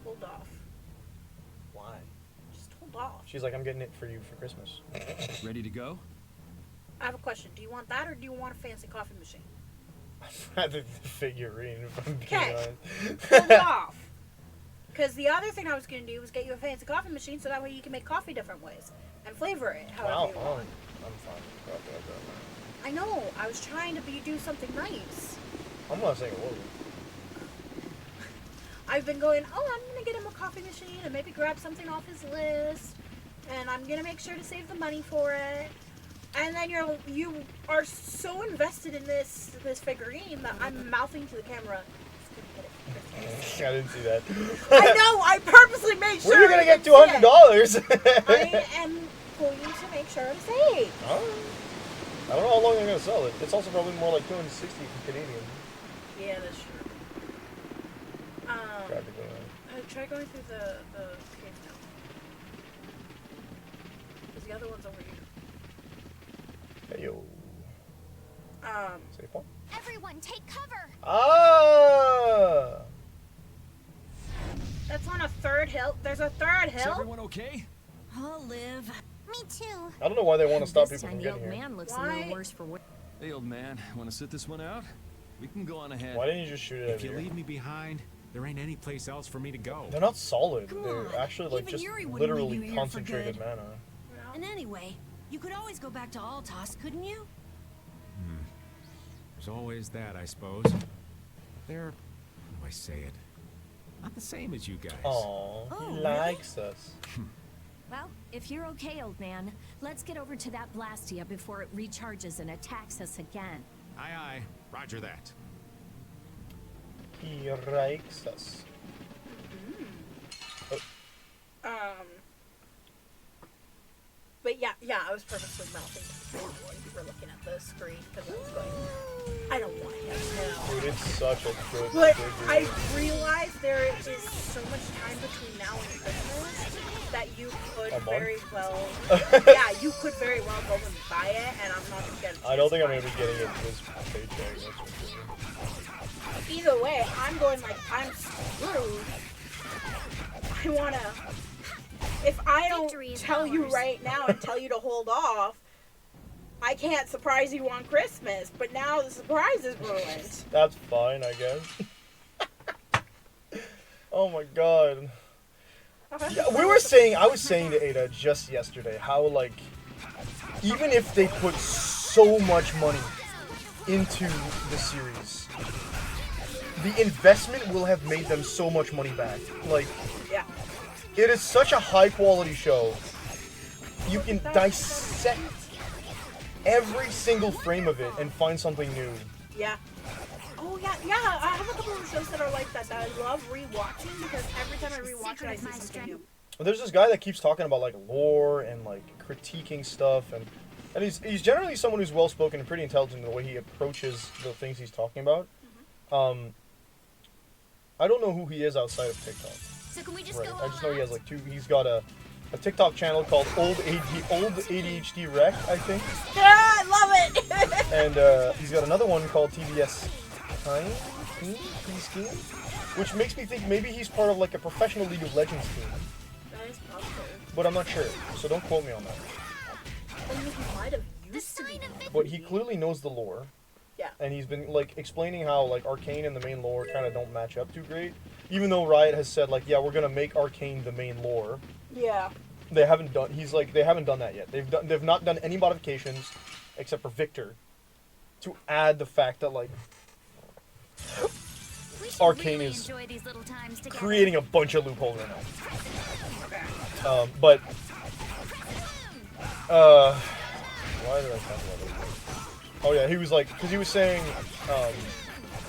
Hold off. Why? Just hold off. She's like, I'm getting it for you for Christmas. Ready to go? I have a question. Do you want that or do you want a fancy coffee machine? Rather the figurine, if I'm being Okay. honest. Hold off. Because the other thing I was going to do was get you a fancy coffee machine so that way you can make coffee different ways and flavor it however Wow, you want. I'm fine with coffee like that. I know. I was trying to do something nice. I'm not saying it wasn't. I've been going, oh, I'm going to get him a coffee machine and maybe grab something off his list. And I'm going to make sure to save the money for it. And then you are so invested in this figurine that I'm mouthing to the camera. I didn't see that. I know. I purposely made sure. Where are you gonna get didn't see it. $200? I am going to make sure to save. I don't know how long they're gonna sell it. It's also probably more like 260 Canadian. Yeah, that's true. Practically. Try going through the cave now. Because the other one's over here. Hey yo. Save point. Everyone, take cover. Ah! That's on a third hill. There's a third Is hill. everyone okay? I'll live. Me too. I don't know why they want to stop This people time from the old getting here. man looks a Why? little worse for wear. Hey, old man, want to sit this one out? We can go on ahead. Why didn't you just shoot it If at you here? leave me behind, there ain't any place else for me to go. They're not solid. Come They're on. actually like Even just Yuri wouldn't leave literally you here for concentrated good. mana. And anyway, you could always go back to Altos, couldn't you? There's always that, I suppose. They're, how do I say it? Not the same as you guys. Aww, Oh, he really? likes us. Well, if you're okay, old man, let's get over to that Blastia before it recharges and attacks us again. Aye, aye. Roger that. He likes us. But yeah, I was purposely mouthing when you were looking at the screen because I was going, I don't want him now. Dude, it's such a good But figure. I realized there is so much time between now and Christmas that you could A month? very well, yeah, you could very well go and buy it, and I'm not gonna get a I don't think I'm chance gonna be getting it this paycheck. That's for sure. to buy it. Either way, I'm going like I'm screwed. I wanna. If I don't Victory is tell you ours. right now and tell you to hold off, I can't surprise you on Christmas. But now the surprise is ruined. That's fine, I guess. Oh my god. Yeah, I was saying to Ada just yesterday how, like, even if they put so much money into the series, the investment will have made them so much money back. Like, Yeah. it is such a high quality show. You can dissect every single frame of it and find something new. Yeah. Oh yeah. I have a couple of shows that are like that I love rewatching because every time I rewatch it, I see something new. There's this guy that keeps talking about like lore and like critiquing stuff, and he's generally someone who's well spoken and pretty intelligent in the way he approaches the things he's talking about. I don't know who he is outside of TikTok. So can we just Right. go I just know he has all like two. He's got a TikTok channel called Old ADHD Rec, I think, Yeah, I love it. and he's got another one called TBS Time Scheme, which makes me think maybe he's part of like a professional League of Legends team, That is possible. but I'm not sure. So don't quote me on that. I mean, he might have used to be. But he clearly knows the lore. Yeah. And he's been, like, explaining how, like, Arcane and the main lore kind of don't match up too great. Even though Riot has said, like, yeah, we're going to make Arcane the main lore. Yeah. They haven't done, he's like, they haven't done that yet. They've not done any modifications, except for Victor, to add the fact that, like, Arcane is enjoy these little times together. creating a bunch of loopholes right now. But, why did I talk about this? Oh yeah, he was like, because he was saying,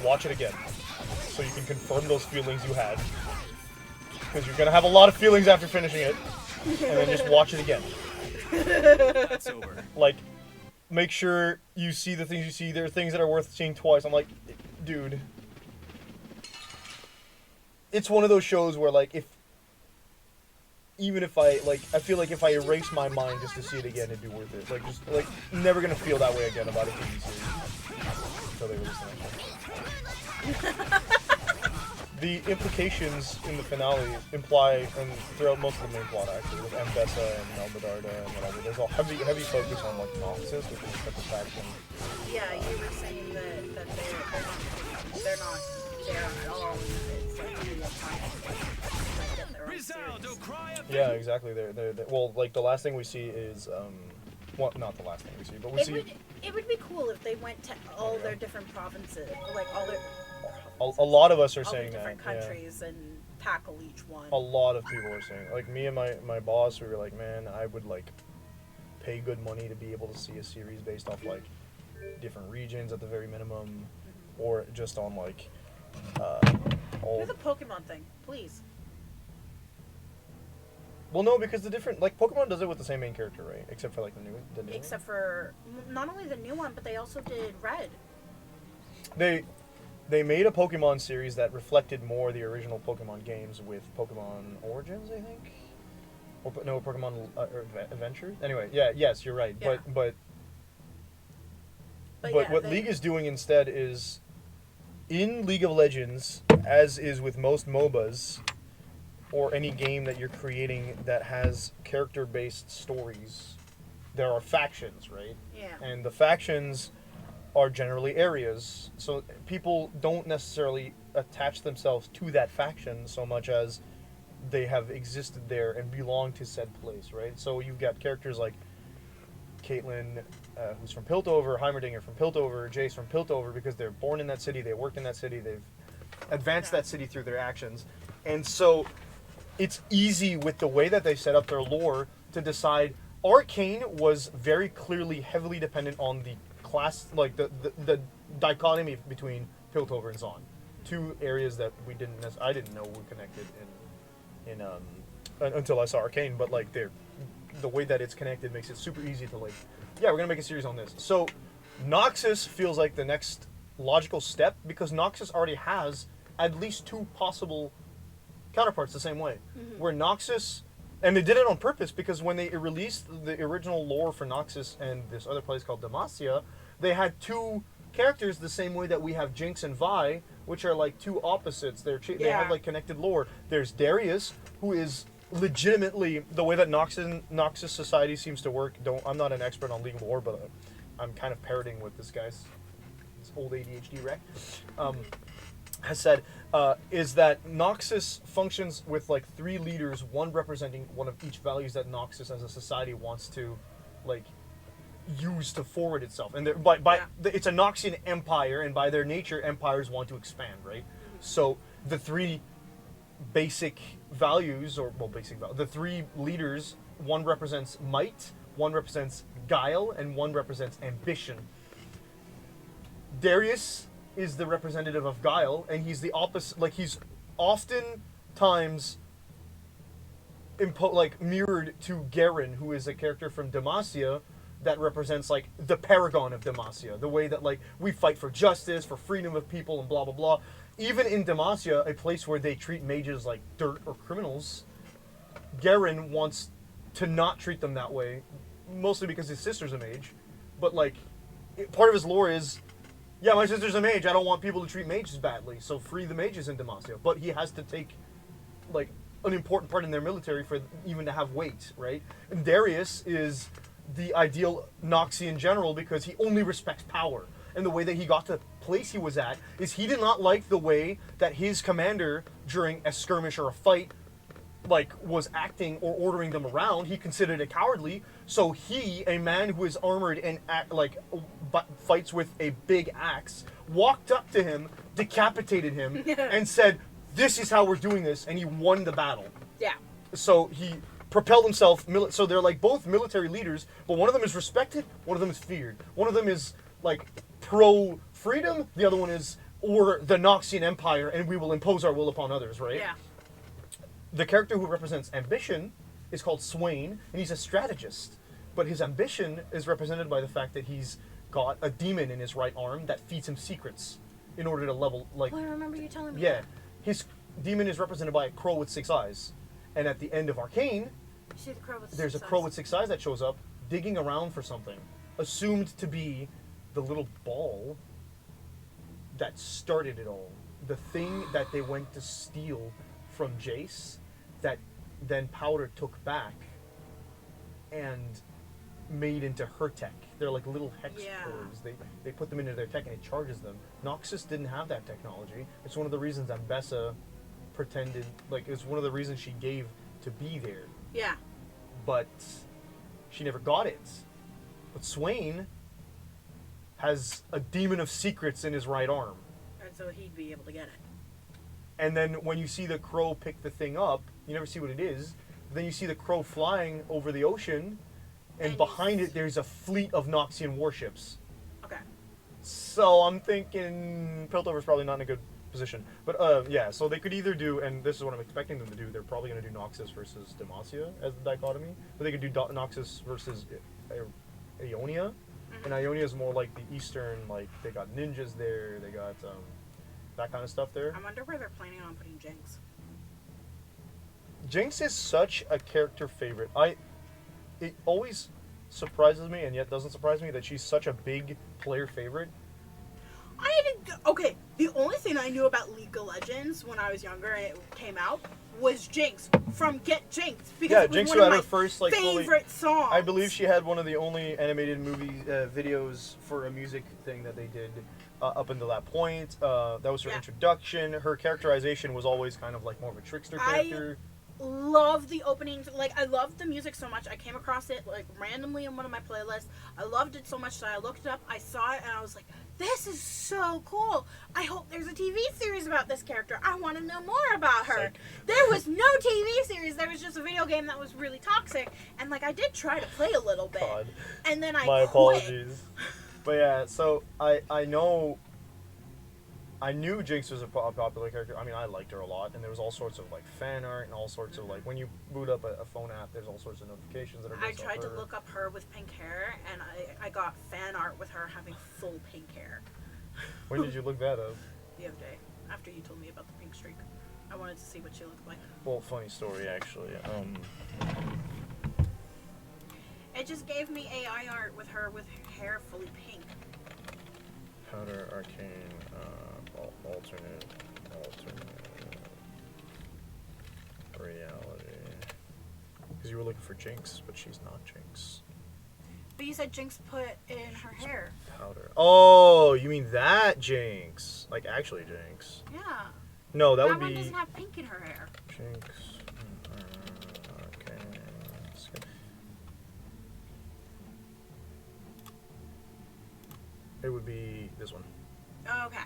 watch it again, so you can confirm those feelings you had. Because you're gonna have a lot of feelings after finishing it, and then just watch it again. That's over. Like, make sure you see the things you see. There are things that are worth seeing twice. I'm like, dude, it's one of those shows where, like, even if I feel like if I erase my mind just to see it again, it'd be worth it. Like, just, like, never gonna feel that way again about a TV series. Until they release the next one. The implications in the finale imply, and throughout most of the main plot actually, with Ambessa and Melmedarda and whatever, there's a heavy focus on, like, Noxus, which is such a faction. Yeah, you were saying that they're not there at all. It's like really Yeah, exactly. They're well, like, the last thing we see is well, not the last thing we see, but we see. It would be cool if they went to all their different provinces, like all their. A lot of us are all saying the different that. countries and tackle each one. A lot of people are saying, like, me and my boss, we were like, man, I would, like, pay good money to be able to see a series based off, like, different regions at the very minimum, or just on, like, all. Do the Pokemon thing, please. Well, no, because the different, like, Pokemon does it with the same main character, right? Except for, like, the new Except for not only the new one, but they also did Red. They made a Pokemon series that reflected more the original Pokemon games with Pokemon Origins, I think, or no, Pokemon Adventure. Anyway, yes, you're right. Yeah. But yeah, what League is doing instead is, in League of Legends, as is with most MOBAs, or any game that you're creating that has character-based stories, there are factions, right? Yeah. And the factions are generally areas, so people don't necessarily attach themselves to that faction so much as they have existed there and belong to said place, right? So you've got characters like Caitlyn, who's from Piltover, Heimerdinger from Piltover, Jace from Piltover, because they're born in that city, they worked in that city, they've advanced that city through their actions. And so it's easy with the way that they set up their lore to decide. Arcane was very clearly heavily dependent on the class, like the dichotomy between Piltover and Zaun, two areas that I didn't know were connected in until I saw Arcane, but like the way that it's connected makes it super easy to, like, yeah, we're gonna make a series on this. So Noxus feels like the next logical step, because Noxus already has at least two possible counterparts the same way, where Noxus. And they did it on purpose, because when they released the original lore for Noxus and this other place called Demacia, they had two characters the same way that we have Jinx and Vi, which are like two opposites. They have, like, connected lore. There's Darius, who is legitimately, the way that Noxus society seems to work. I'm not an expert on League lore, but I'm kind of parroting with this guy's old ADHD wreck. Has said, is that Noxus functions with, like, three leaders, one representing one of each values that Noxus as a society wants to, like, use to forward itself. And it's a Noxian empire, and by their nature, empires want to expand, right? So the three basic values, the three leaders, one represents might, one represents guile, and one represents ambition. Darius is the representative of guile, and he's the opposite. Like, he's oftentimes mirrored to Garen, who is a character from Demacia that represents, like, the paragon of Demacia, the way that, like, we fight for justice, for freedom of people, and blah blah blah. Even in Demacia, a place where they treat mages like dirt or criminals, Garen wants to not treat them that way, mostly because his sister's a mage. But, like, part of his lore is, yeah, my sister's a mage, I don't want people to treat mages badly, so free the mages in Demacia. But he has to take, like, an important part in their military for even to have weight, right? And Darius is the ideal Noxie in general because he only respects power. And the way that he got to the place he was at is he did not like the way that his commander during a skirmish or a fight like was acting or ordering them around. He considered it cowardly. So he, a man who is armored and fights with a big axe, walked up to him, decapitated him, and said, "This is how we're doing this," and he won the battle. Yeah. So he propelled himself. So they're like both military leaders, but one of them is respected, one of them is feared. One of them is like pro freedom, the other one is or the Noxian Empire, and we will impose our will upon others, right? Yeah. The character who represents ambition is called Swain, and he's a strategist. But his ambition is represented by the fact that he's got a demon in his right arm that feeds him secrets in order to level, like... Well, I remember you telling me Yeah. that. His demon is represented by a crow with 6 eyes. And at the end of Arcane, See the crow with there's a six crow eyes. with 6 eyes that shows up, digging around for something. Assumed to be the little ball that started it all. The thing that they went to steal from Jace that then Powder took back and made into her tech. They're like little hex codes. They put them into their tech and it charges them. Noxus didn't have that technology. It's one of the reasons Ambessa pretended, like, it's one of the reasons she gave to be there. Yeah. But she never got it. But Swain has a demon of secrets in his right arm. And so he'd be able to get it. And then when you see the crow pick the thing up, you never see what it is. Then you see the crow flying over the ocean, and behind it there's a fleet of Noxian warships. Okay. So I'm thinking Piltover's probably not in a good position. But yeah, so they could either do, and this is what I'm expecting them to do, they're probably going to do Noxus versus Demacia as the dichotomy. But they could do Noxus versus Ionia. And Ionia is more like the eastern, like they got ninjas there, they got that kind of stuff there. I wonder where they're planning on putting Jinx. Jinx is such a character favorite. It always surprises me, and yet doesn't surprise me, that she's such a big player favorite. Okay, the only thing I knew about League of Legends when I was younger and it came out was Jinx from Get Jinx. Because Yeah, it was Jinx one had of her my first like favorite songs. I believe she had one of the only animated movie videos for a music thing that they did up until that point. That was her introduction. Her characterization was always kind of like more of a trickster character. Love the openings. Like, I loved the music so much. I came across it like randomly in one of my playlists. I loved it so much that I looked it up. I saw it and I was like, "This is so cool! I hope there's a TV series about this character. I want to know more about her." There was no TV series. There was just a video game that was really toxic. And like, I did try to play a little bit, and then I My quit. apologies. But yeah, so I knew Jinx was a popular character. I mean, I liked her a lot, and there was all sorts of like fan art and all sorts of like when you boot up a phone app, there's all sorts of notifications that are. I tried to look up her with pink hair, and I got fan art with her having full pink hair. When did you look that up? The other day, after you told me about the pink streak. I wanted to see what she looked like. Well, funny story actually. It just gave me AI art with her with her hair fully pink. Powder Arcane alternate reality. Because you were looking for Jinx, but she's not Jinx. But you said Jinx put in her hair. Powder. Oh, you mean that Jinx? Like actually Jinx? Yeah. No, that would one be doesn't have pink in her hair. Jinx. Arcane. It would be this one. Oh, okay.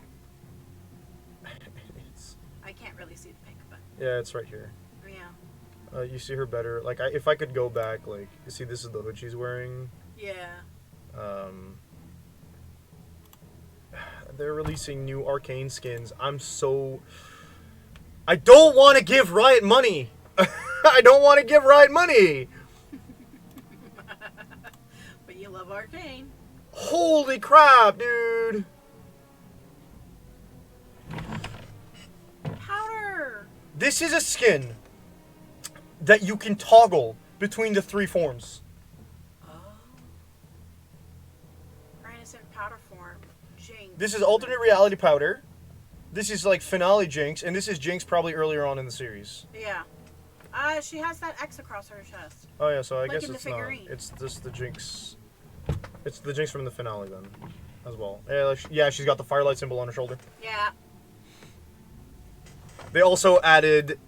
It's, I can't really see the pink, but yeah, it's right here. yeah. You see her better. Like, if I could go back, like, you see, this is the hood she's wearing. Yeah. They're releasing new Arcane skins. I don't want to give Riot money. I don't want to give Riot money. But you love Arcane. Holy crap, dude. Powder. This is a skin that you can toggle between the 3 forms. Oh. Her innocent powder form. Jinx. This is alternate reality Powder. This is like finale Jinx, and this is Jinx probably earlier on in the series. Yeah. She has that X across her chest. Oh yeah, so I Like guess in the it's not. figurine. It's just the Jinx. It's the Jinx from the finale then, as well. Yeah, yeah, she's got the firelight symbol on her shoulder. Yeah. They also added.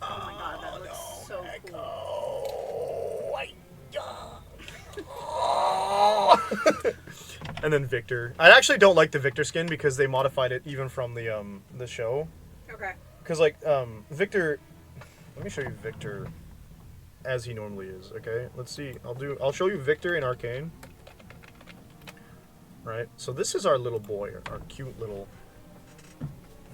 Oh my god, that looks so cool. Oh my god. And then Victor. I actually don't like the Victor skin because they modified it even from the show. Okay. Because like Victor, let me show you Victor as he normally is. Okay, let's see. I'll show you Victor in Arcane. Right. So this is our little boy, our cute little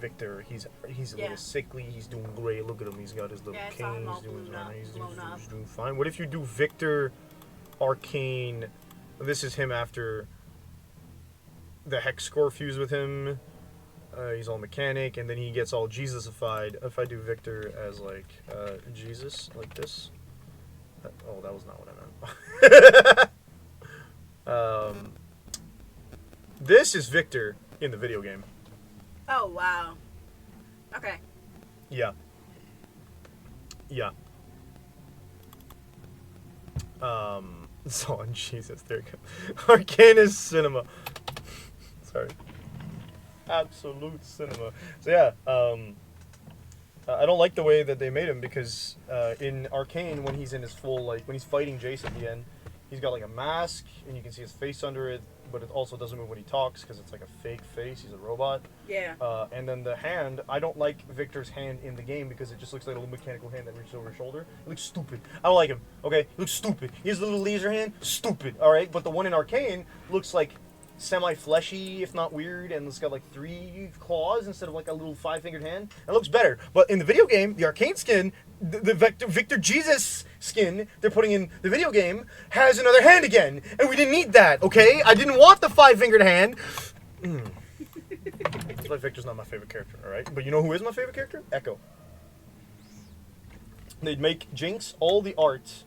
Victor. He's a little sickly. He's doing great. Look at him. He's got his little cane. He's doing he's doing fine. What if you do Victor Arcane? This is him after the Hex score fused with him. He's all mechanic, and then he gets all Jesus-ified. If I do Victor as like Jesus, like this. Oh, that was not what I meant. This is Victor in the video game. Oh wow. Okay. Yeah. Yeah. So, Jesus, there you go. Arcanus Cinema. Sorry. Absolute cinema. So yeah, I don't like the way that they made him because in Arcane, when he's in his full, like, when he's fighting Jace at the end, he's got like a mask and you can see his face under it, but it also doesn't move when he talks because it's like a fake face. He's a robot. Yeah. And then the hand, I don't like Victor's hand in the game because it just looks like a little mechanical hand that reaches over his shoulder. It looks stupid. I don't like him. Okay, it looks stupid. He has a little laser hand. Stupid. All right, but the one in Arcane looks like semi-fleshy, if not weird, and it's got like 3 claws instead of like a little 5-fingered hand. It looks better. But in the video game, the Arcane skin, the Victor Jesus skin they're putting in the video game has another hand again, and we didn't need that. Okay, I didn't want the 5-fingered hand. That's why Victor's not my favorite character. All right, but you know who is my favorite character? Echo. They'd make Jinx all the art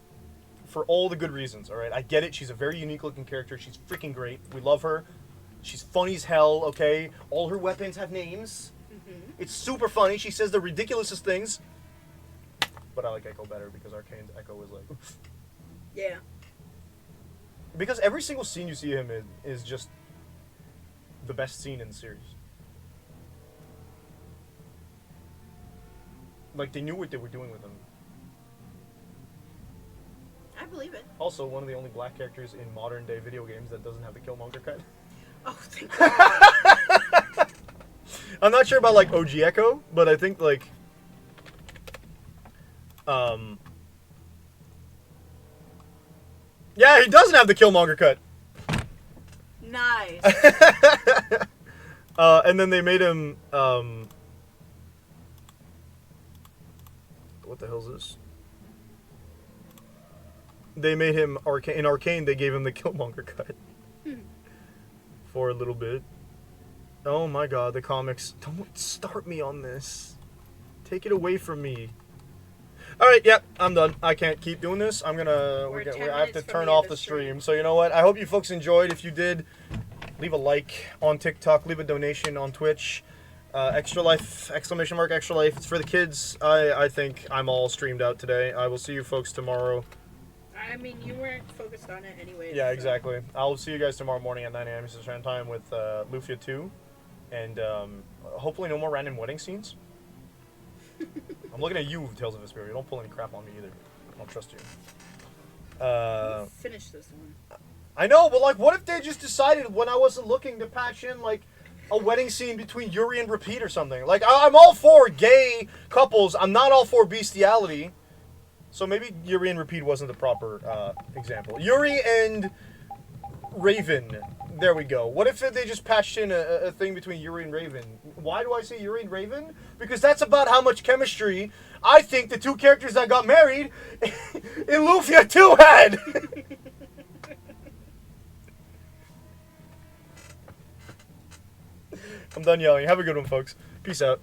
for all the good reasons, all right? I get it. She's a very unique-looking character. She's freaking great. We love her. She's funny as hell, okay? All her weapons have names. Mm-hmm. It's super funny. She says the ridiculousest things. But I like Echo better because Arcane's Echo is like... Yeah. Because every single scene you see him in is just the best scene in the series. Like, they knew what they were doing with him. I believe it. Also, one of the only black characters in modern day video games that doesn't have the Killmonger cut. Oh, thank God. I'm not sure about like OG Echo, but I think like yeah, he doesn't have the Killmonger cut. Nice. And then they made him what the hell is this? They made him Arcane. In Arcane, they gave him the Killmonger cut for a little bit. Oh my God, the comics! Don't start me on this. Take it away from me. All right, yep, I'm done. I can't keep doing this. I'm gonna. I have to turn off the stream. So you know what? I hope you folks enjoyed. If you did, leave a like on TikTok. Leave a donation on Twitch. ExtraLife! Exclamation mark ExtraLife. It's for the kids. I think I'm all streamed out today. I will see you folks tomorrow. I mean, you weren't focused on it anyway. Yeah, exactly. I'll see you guys tomorrow morning at 9 a.m. Eastern Standard Time with Lufia 2. And hopefully no more random wedding scenes. I'm looking at you, Tales of Vesperia. Don't pull any crap on me either. I don't trust you. Finish this one. I know, but like, what if they just decided when I wasn't looking to patch in like a wedding scene between Yuri and Repeat or something? Like, I'm all for gay couples. I'm not all for bestiality. So maybe Yuri and Repeat wasn't the proper example. Yuri and Raven. There we go. What if they just patched in a thing between Yuri and Raven? Why do I say Yuri and Raven? Because that's about how much chemistry I think the 2 characters that got married in Lufia 2 had. I'm done yelling. Have a good one, folks. Peace out.